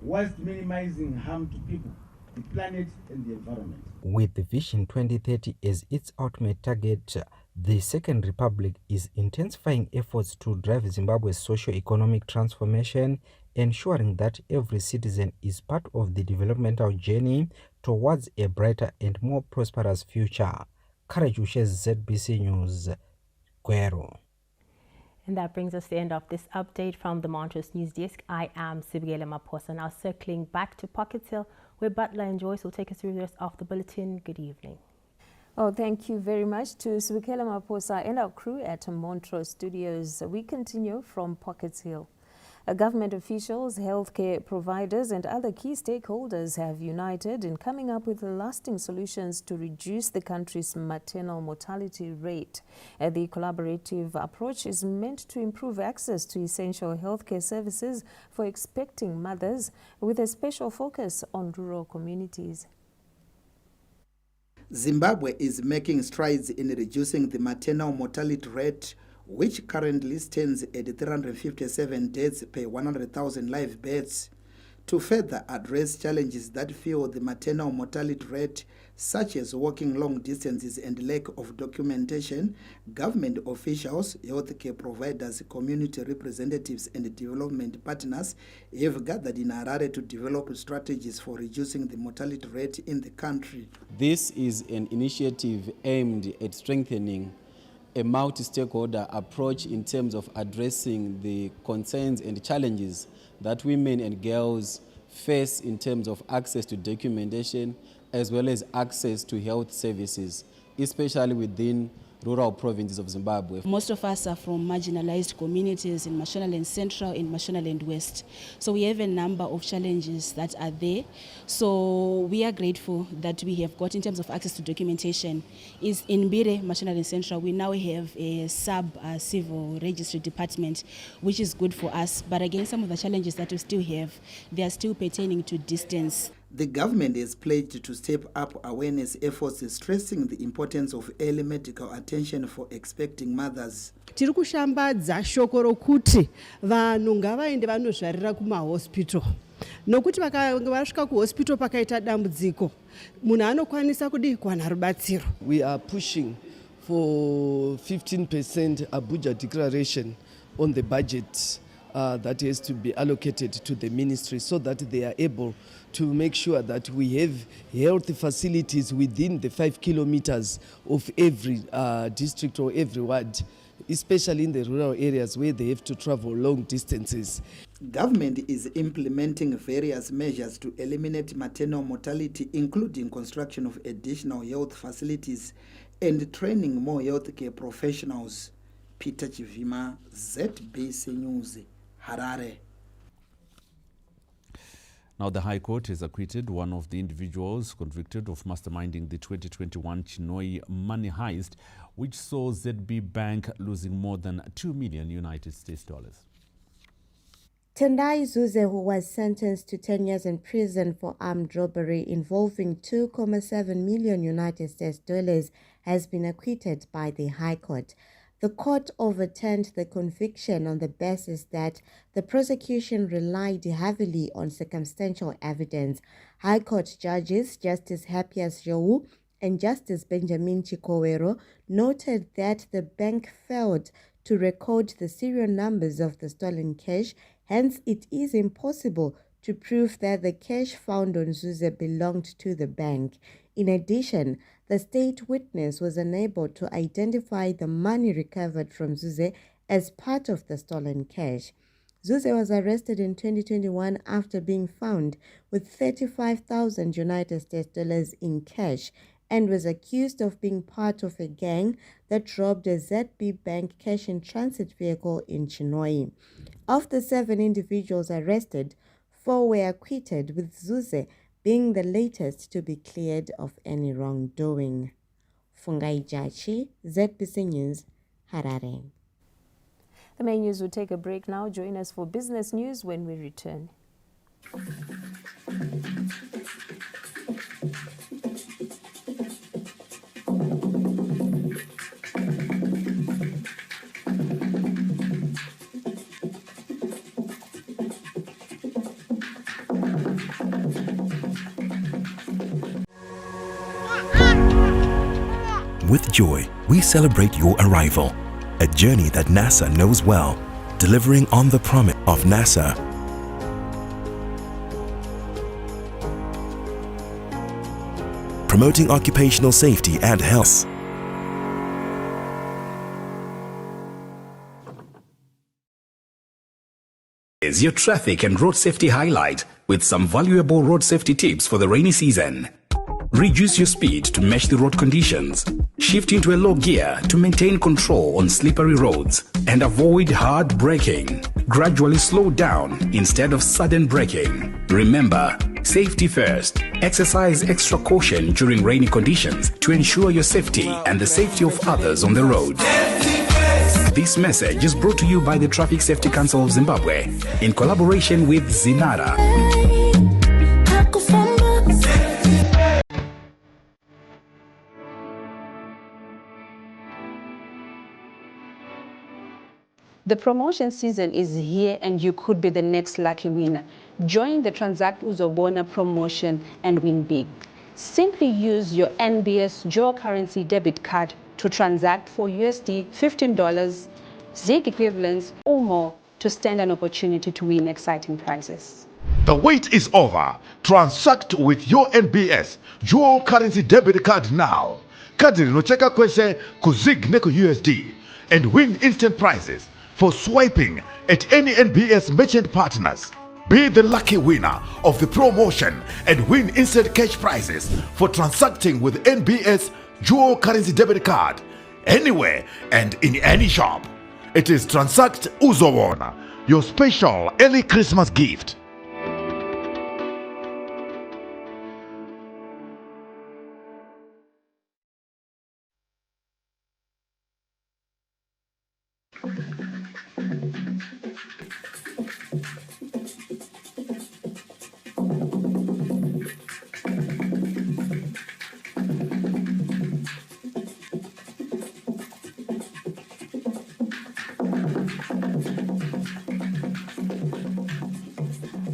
whilst minimizing harm to people, the planet and the environment. With Vision 2030 as its ultimate target, the Second Republic is intensifying efforts to drive Zimbabwe's socio-economic transformation, ensuring that every citizen is part of the developmental journey towards a brighter and more prosperous future. Karajushes, ZBC News, Gweru. And that brings us to the end of this update from the Montrose News Desk. I am Sibigele Maposa. Now circling back to Pocket Hill, where Butler and Joyce will take us through the rest of the bulletin. Good evening. Oh, thank you very much to Sibigele Maposa and our crew at Montrose Studios. We continue from Pocket Hill. Government officials, healthcare providers and other key stakeholders have united in coming up with lasting solutions to reduce the country's maternal mortality rate. The collaborative approach is meant to improve access to essential healthcare services for expecting mothers, with a special focus on rural communities. Zimbabwe is making strides in reducing the maternal mortality rate, which currently stands at 357 deaths per 100,000 live births. To further address challenges that fuel the maternal mortality rate, such as walking long distances and lack of documentation, government officials, healthcare providers, community representatives and development partners have gathered in Harare to develop strategies for reducing the mortality rate in the country. This is an initiative aimed at strengthening a multi-stakeholder approach in terms of addressing the concerns and challenges that women and girls face in terms of access to documentation as well as access to health services, especially within rural provinces of Zimbabwe. Most of us are from marginalized communities in Mashonaland Central and Mashonaland West. So we have a number of challenges that are there. So we are grateful that we have got in terms of access to documentation. Is in Mbire, Mashonaland Central, we now have a civil registry department, which is good for us. But again, some of the challenges that we still have, they are still pertaining to distance. The government has pledged to step up awareness efforts, stressing the importance of early medical attention for expecting mothers. Tiri kushambadza shoko rokuti vanhu ngavaende vanozvarira kumahospital. Nokuti vakasvika kuhospital pakaita dambudziko, munhu anokwanisa kuwana rubatsiro. We are pushing for 15% Abuja declaration on the budget that has to be allocated to the ministry so that they are able to make sure that we have health facilities within the 5 kilometers of every district or every ward, especially in the rural areas where they have to travel long distances. Government is implementing various measures to eliminate maternal mortality, including construction of additional health facilities and training more healthcare professionals. Peter Chivima, ZBC News, Harare. Now, the High Court has acquitted one of the individuals convicted of masterminding the 2021 Chinoi money heist, which saw ZB Bank losing more than $2 million United States dollars. Tendai Zuze, who was sentenced to 10 years in prison for armed robbery involving 2.7 million United States dollars, has been acquitted by the High Court. The court overturned the conviction on the basis that the prosecution relied heavily on circumstantial evidence. High Court judges Justice Hapias Jou and Justice Benjamin Chivero noted that the bank failed to record the serial numbers of the stolen cash. Hence, it is impossible to prove that the cash found on Zuze belonged to the bank. In addition, the state witness was unable to identify the money recovered from Zuze as part of the stolen cash. Zuze was arrested in 2021 after being found with 35,000 United States dollars in cash and was accused of being part of a gang that robbed a ZB Bank cash in transit vehicle in Chinoi. Of the 7 individuals arrested, 4 were acquitted, with Zuze being the latest to be cleared of any wrongdoing. Fungai Jachi, ZBC News, Harare. The main news will take a break now. Join us for business news when we return. With joy, we celebrate your arrival, a journey that NASA knows well, delivering on the promise of NASA. Promoting occupational safety and health. Is your traffic and road safety highlight with some valuable road safety tips for the rainy season. Reduce your speed to match the road conditions. Shift into a low gear to maintain control on slippery roads and avoid hard braking. Gradually slow down instead of sudden braking. Remember, safety first. Exercise extra caution during rainy conditions to ensure your safety and the safety of others on the road. This message is brought to you by the Traffic Safety Council of Zimbabwe in collaboration with Zinara. The promotion season is here and you could be the next lucky winner. Join the Transact Uzobona promotion and win big. Simply use your NBS dual currency debit card to transact for USD $15, ZIG equivalents or more to stand an opportunity to win exciting prizes. The wait is over. Transact with your NBS dual currency debit card now. Kadi rinocheka kwese ku ZIG neku USD and win instant prizes for swiping at any NBS merchant partners. Be the lucky winner of the promotion and win instant cash prizes for transacting with NBS dual currency debit card anywhere and in any shop. It is Transact Uzobona, your special early Christmas gift.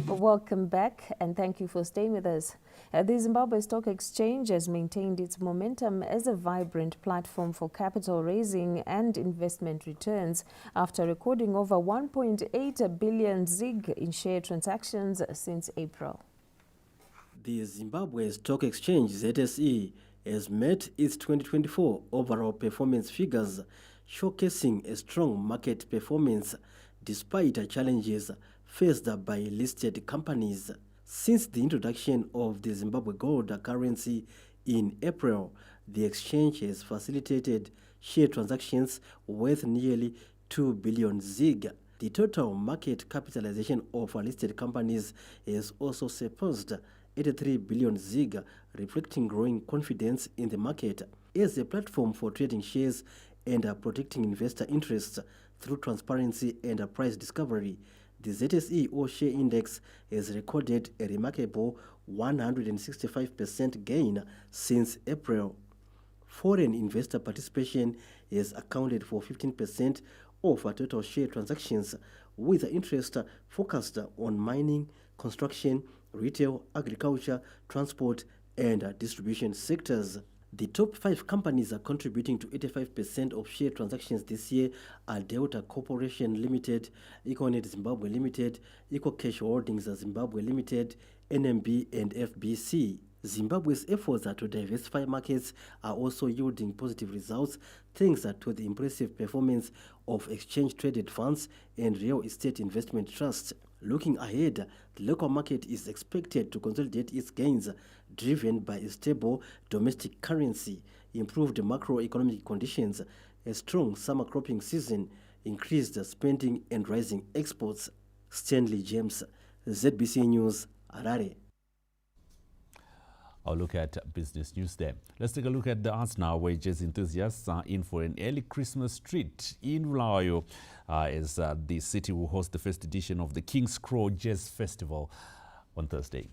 Welcome back and thank you for staying with us. The Zimbabwe Stock Exchange has maintained its momentum as a vibrant platform for capital raising and investment returns after recording over 1.8 billion ZIG in share transactions since April. The Zimbabwe Stock Exchange, ZSE, has met its 2024 overall performance figures, showcasing a strong market performance despite challenges faced by listed companies. Since the introduction of the Zimbabwe gold currency in April, The exchange has facilitated share transactions worth nearly 2 billion ZiG. The total market capitalization of listed companies has also surpassed 83 billion ZiG, reflecting growing confidence in the market. As a platform for trading shares and protecting investor interests through transparency and price discovery, the ZSE All-Share Index has recorded a remarkable 165% gain since April. Foreign investor participation has accounted for 15% of total share transactions, with interest focused on mining, construction, retail, agriculture, transport, and distribution sectors. The top 5 companies are contributing to 85% of share transactions this year are Delta Corporation Limited, Econet Zimbabwe Limited, EcoCash Holdings Zimbabwe Limited, NMB, and FBC. Zimbabwe's efforts to diversify markets are also yielding positive results thanks to the impressive performance of exchange-traded funds and real estate investment trusts. Looking ahead, the local market is expected to consolidate its gains, driven by a stable domestic currency, improved macroeconomic conditions, a strong summer cropping season, increased spending, and rising exports. Stanley James, ZBC News, Harare. I'll look at business news there. Let's take a look at the arts now, where jazz enthusiasts are in for an early Christmas treat in Bulawayo, as the city will host the first edition of the King's Crow Jazz Festival on Thursday.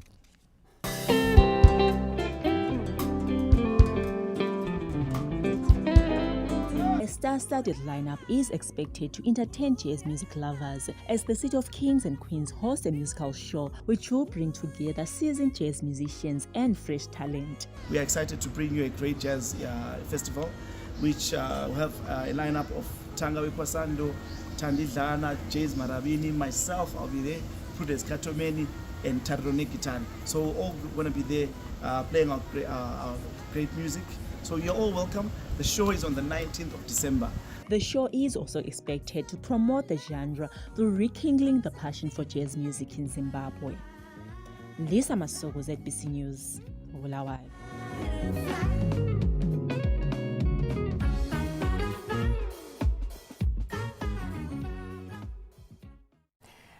A star-studded lineup is expected to entertain jazz music lovers as the City of Kings and Queens hosts a musical show which will bring together seasoned jazz musicians and fresh talent. We are excited to bring you a great jazz festival which will have a lineup of Tanga Wepasando, Tandidlana, Jazz Marabini, myself, I'll be there, Prudence Katomeni, and Tarone Gitan. So we're all going to be there playing our great music. So you're all welcome. The show is on the 19th of December. The show is also expected to promote the genre through rekindling the passion for jazz music in Zimbabwe. Lisa Masoko, ZBC News, Bulawayo.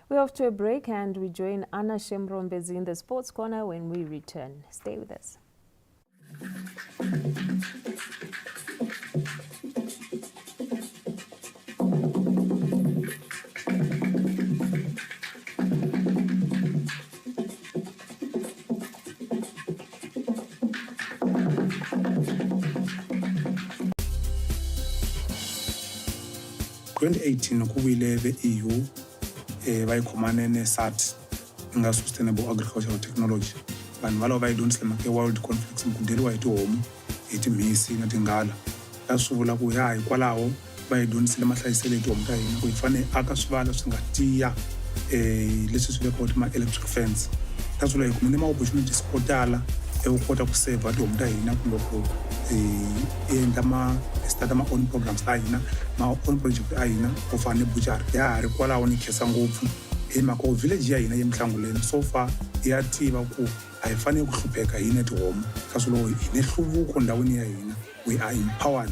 We're off to a break and we join Anna Shemrombezi in the Sports Corner when we return. Stay with us. In 2018 kuwile the-EU bayikhomane ne-SAT, nga-Sustainable Agricultural Technology. Vanhu valava vayidonisile mhaka World Conflicts mukudeliwa hi tihomu hi timhisi na tinghala. A swi vula ku ya hikwalaho va hi donisile mahlayiselo hi tihomu ta hina ku hi fanele aka swivala swi nga tiya leswi swi vekiwa ma-electric fence. Ta swi vula hi kumile ma-opportunities ko tala u kota ku save tihomu ta hina kumbe ku endla start ma-own programs ta hina, ma-own project ta hina ku fana ne-butchery. Ya ha ri kwalaho ni khensa ngopfu hi mhaka ku village ya hina ya Mihlanguleni so far ya tiva ku a hi fanele ku hlupheka hina tihomu ka swi lowu hi ne nhluvuko ndhawini ya hina. We are empowered.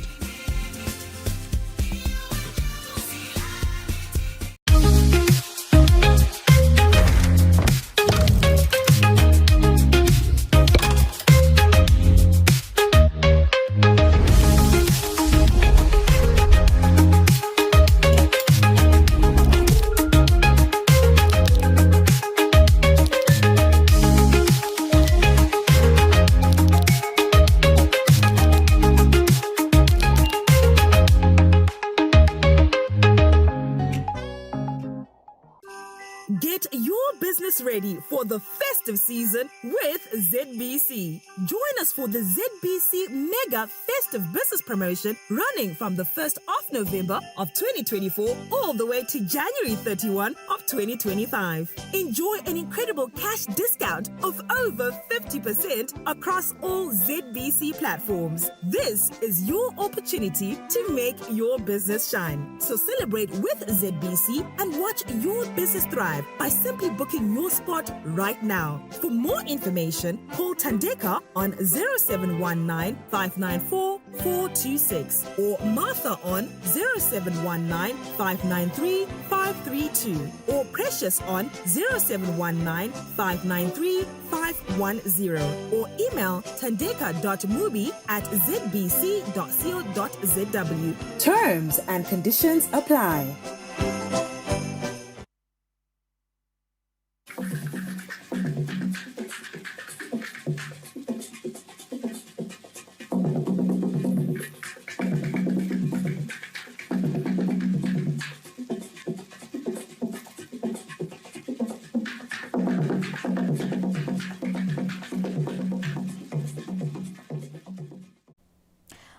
Get your business ready for the festive season with ZBC. Join us for the ZBC Mega Festive Business Promotion running from the 1st of November of 2024 all the way to January 31 of 2025. Enjoy an incredible cash discount of over 50% across all ZBC platforms. This is your opportunity to make your business shine. So celebrate with ZBC and watch your business thrive by simply booking your spot right now. now. For more information, call Tandeka on 0719 594 426 or Martha on 0719 593 532 or Precious on 0719 593 510 or email tandeka.mubi@zbc.co.zw. Terms and conditions apply.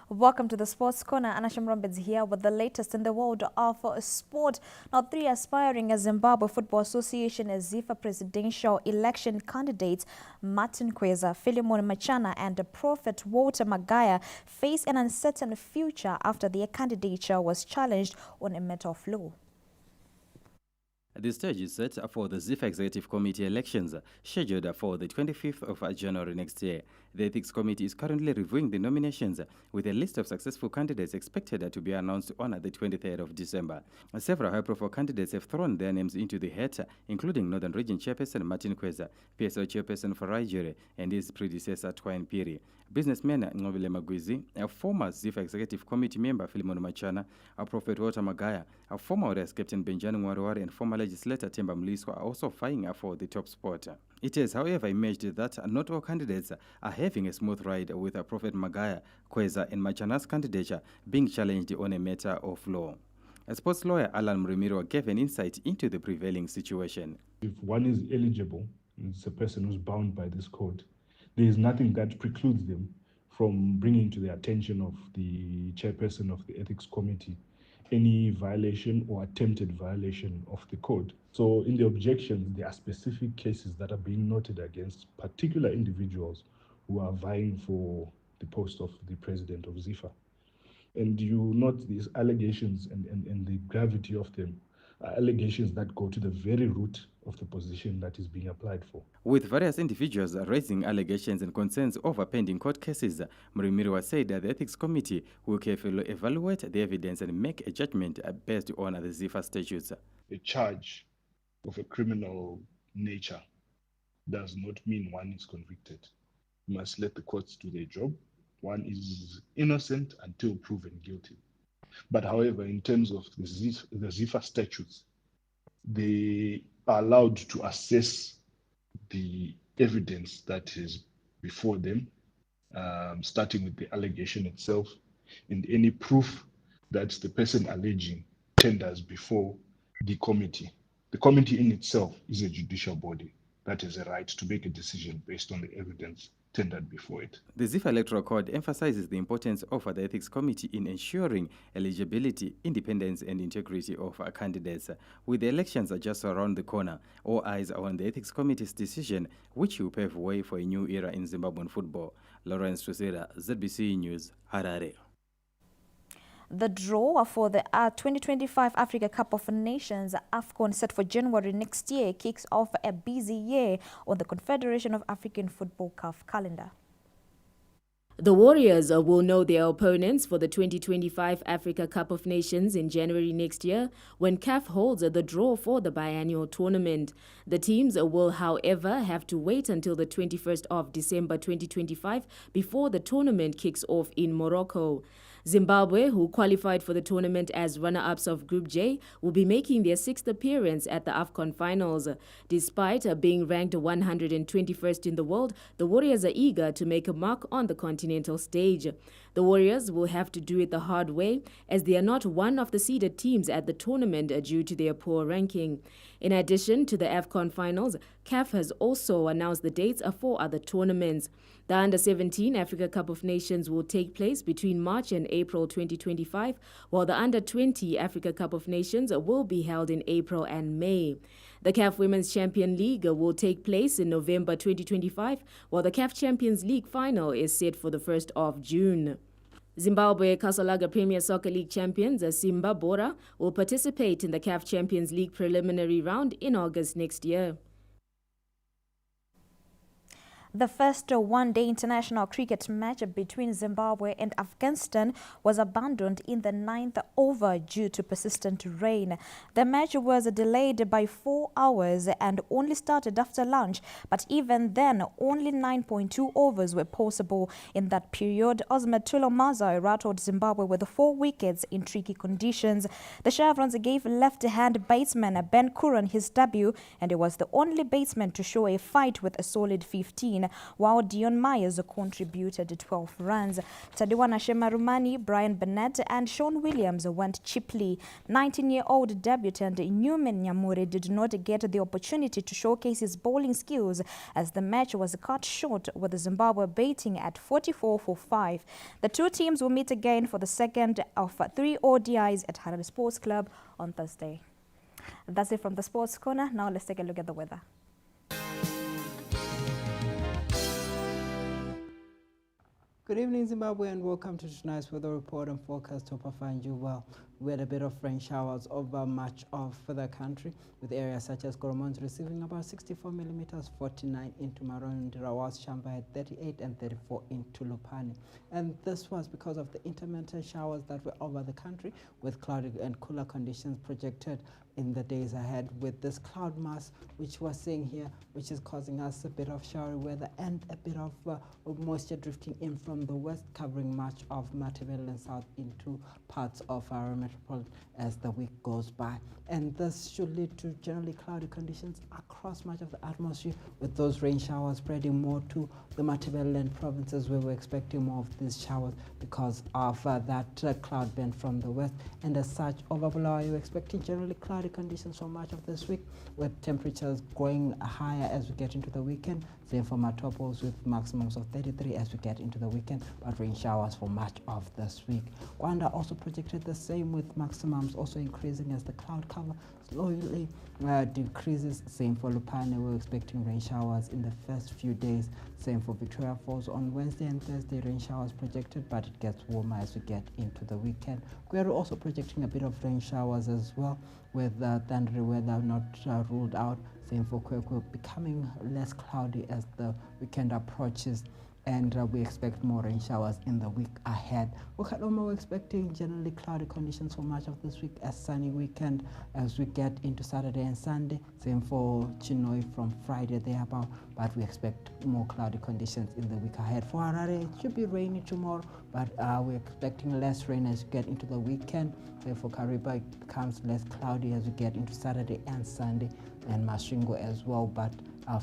Welcome to the Sports Corner. Anna Shamrombed's here with the latest in the world of sport. Now, 3 aspiring Zimbabwe Football Association ZIFA presidential election candidates, Martin Kweza, Philemon Machana and Prophet Walter Magaya, face an uncertain future after their candidature was challenged on a matter of law. The stage is set for the ZIFA Executive Committee elections scheduled for the 25th of January next year. The Ethics Committee is currently reviewing the nominations with a list of successful candidates expected to be announced on the 23rd of December. Several high-profile candidates have thrown their names into the hat, including Northern Region Chairperson Martin Kweza, PSO Chairperson for Nigeria, and his predecessor Twine Piri. Businessman Ngobile Magwizi, a former ZIFA Executive Committee member Philemon Machana, a Prophet Walter Magaya, a former Warriors captain Benjamin Warwari, and former legislator Themba Mliswa are also vying for the top spot. It has, however, emerged that not all candidates are having a smooth ride, with Prophet Magaya, Kweza, and Machana's candidature being challenged on a matter of law. A sports lawyer, Alan Mrimiro, gave an insight into the prevailing situation. If one is eligible, it's a person who's bound by this code. There is nothing that precludes them from bringing to the attention of the chairperson of the ethics committee any violation or attempted violation of the code. So in the objections, there are specific cases that are being noted against particular individuals who are vying for the post of the president of ZIFA. And you note these allegations and the gravity of them are allegations that go to the very root of the position that is being applied for. With various individuals raising allegations and concerns over pending court cases, Mrimiro said that the Ethics Committee will carefully evaluate the evidence and make a judgment based on the ZIFA statutes. A charge of a criminal nature does not mean one is convicted. You must let the courts do their job. One is innocent until proven guilty. But however, in terms of the ZIFA statutes, they are allowed to assess the evidence that is before them, starting with the allegation itself and any proof that the person alleging tenders before the committee. The committee in itself is a judicial body that has a right to make a decision based on the evidence tendered before it. The ZIFA Electoral Code emphasizes the importance of the Ethics Committee in ensuring eligibility, independence, and integrity of candidates. With the elections just around the corner, all eyes are on the Ethics Committee's decision, which will pave way for a new era in Zimbabwean football. Lawrence Tusera, ZBC News, Harare. The draw for the 2025 Africa Cup of Nations AFCON set for January next year kicks off a busy year on the Confederation of African Football CAF calendar. The Warriors will know their opponents for the 2025 Africa Cup of Nations in January next year when CAF holds the draw for the biannual tournament. The teams will, however, have to wait until the 21st of December 2025 before the tournament kicks off in Morocco. Zimbabwe, who qualified for the tournament as runner-ups of Group J, will be making their 6th appearance at the AFCON finals. Despite being ranked 121st in the world, the Warriors are eager to make a mark on the continental stage. The Warriors will have to do it the hard way, as they are not one of the seeded teams at the tournament due to their poor ranking. In addition to the AFCON finals, CAF has also announced the dates for other tournaments. The Under-17 Africa Cup of Nations will take place between March and April 2025, while the Under-20 Africa Cup of Nations will be held in April and May. The CAF Women's Champion League will take place in November 2025, while the CAF Champions League final is set for the 1st of June. Zimbabwe Kasalaga Premier Soccer League champions Simba Bora will participate in the CAF Champions League preliminary round in August next year. The first one-day international cricket match between Zimbabwe and Afghanistan was abandoned in the 9th over due to persistent rain. The match was delayed by 4 hours and only started after lunch, but even then, only 9.2 overs were possible in that period. Maternal rattled Zimbabwe with 4 wickets in tricky conditions. The Chevrons gave left-hand batsman Ben Curran his debut, and he was the only batsman to show a fight with a solid 15. While Dion Myers contributed 12 runs. Tadiwana Shemarumani, Brian Burnett and Sean Williams went cheaply. 19-year-old debutant Newman Nyamure did not get the opportunity to showcase his bowling skills as the match was cut short with Zimbabwe batting at 44 for 5. The two teams will meet again for the second of 3 ODIs at Harare Sports Club on Thursday. That's it from the Sports Corner. Now let's take a look at the weather. Good evening, Zimbabwe, and welcome to tonight's weather report and forecast. Hope I find you well. We had a bit of rain showers over much of the country, with areas such as Goromont receiving about 64 millimeters, 49 into Marondera, whilst Shamba had 38 and 34 into Lupane. And this was because of the intermittent showers that were over the country, with cloudy and cooler conditions projected in the days ahead, with this cloud mass which we're seeing here, which is causing us a bit of showery weather and a bit of moisture drifting in from the west, covering much of Maternal and south into parts of our metropolitan as the week goes by. And this should lead to generally cloudy conditions across much of the atmosphere, with those rain showers spreading more to the Maternal provinces, where we're expecting more of these showers because of that cloud band from the west. And as such, over Bulawayo, you're expecting generally cloudy conditions for much of this week, with temperatures going higher as we get into the weekend. Same for Matopos, with maximums of 33 as we get into the weekend, but rain showers for much of this week. Kwanda also projected the same, with maximums also increasing as the cloud cover slowly decreases. Same for Lupane, we're expecting rain showers in the first few days. Same for Victoria Falls on Wednesday and Thursday, rain showers projected, but it gets warmer as we get into the weekend. We're also projecting a bit of rain showers as well, with thundery weather not ruled out. Same for Kwekwe, becoming less cloudy as the weekend approaches, and we expect more rain showers in the week ahead. We're expecting generally cloudy conditions for much of this week, a sunny weekend as we get into Saturday and Sunday. Same for Chinoi from Friday thereabout, but we expect more cloudy conditions in the week ahead. For Harare, it should be rainy tomorrow, but we're expecting less rain as we get into the weekend. Same for Kariba, it becomes less cloudy as we get into Saturday and Sunday, and Masvingo as well, but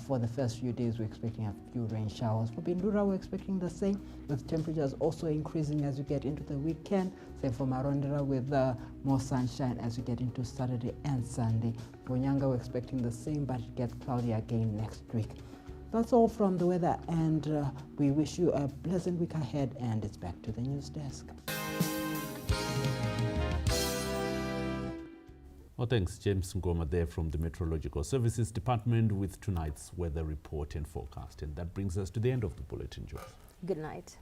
for the first few days, we're expecting a few rain showers. For Bindura, we're expecting the same, with temperatures also increasing as we get into the weekend. Same for Marondera, with more sunshine as we get into Saturday and Sunday. For Nyanga, we're expecting the same, but it gets cloudy again next week. That's all from the weather, and we wish you a pleasant week ahead, and it's back to the news desk. Well, thanks, James Ngoma there from the Meteorological Services Department with tonight's weather report and forecast. And that brings us to the end of the bulletin, Joyce. Good night.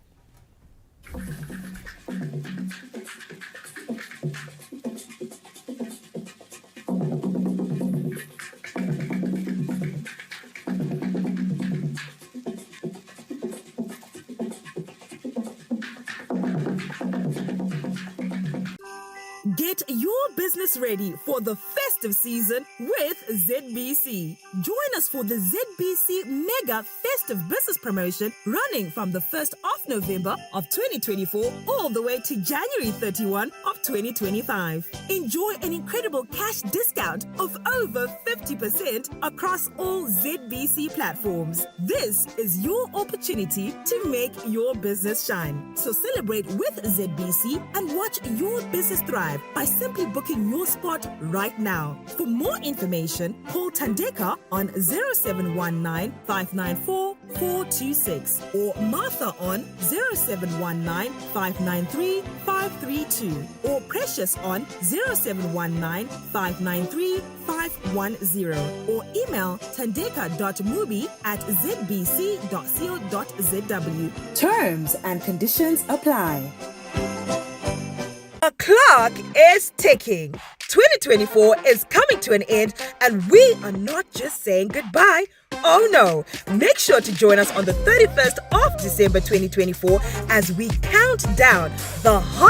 Get your business ready for the festive season with ZBC. Join us for the ZBC Mega Festive Business Promotion running from the 1st of November of 2024 all the way to January 31 of 2025. Enjoy an incredible cash discount of over 50% across all ZBC platforms. This is your opportunity to make your business shine. So celebrate with ZBC and watch your business thrive by simply booking your spot right now. For more information, call Tandeka on 0719 594 426 or Martha on 0719 593 532 or Precious on 0719 593 510 or email tandeka.mubi@zbc.co.zw. Terms and conditions apply. A clock is ticking. 2024 is coming to an end, and we are not just saying goodbye, Oh no! Make sure to join us on the 31st of December 2024 as we count down the hot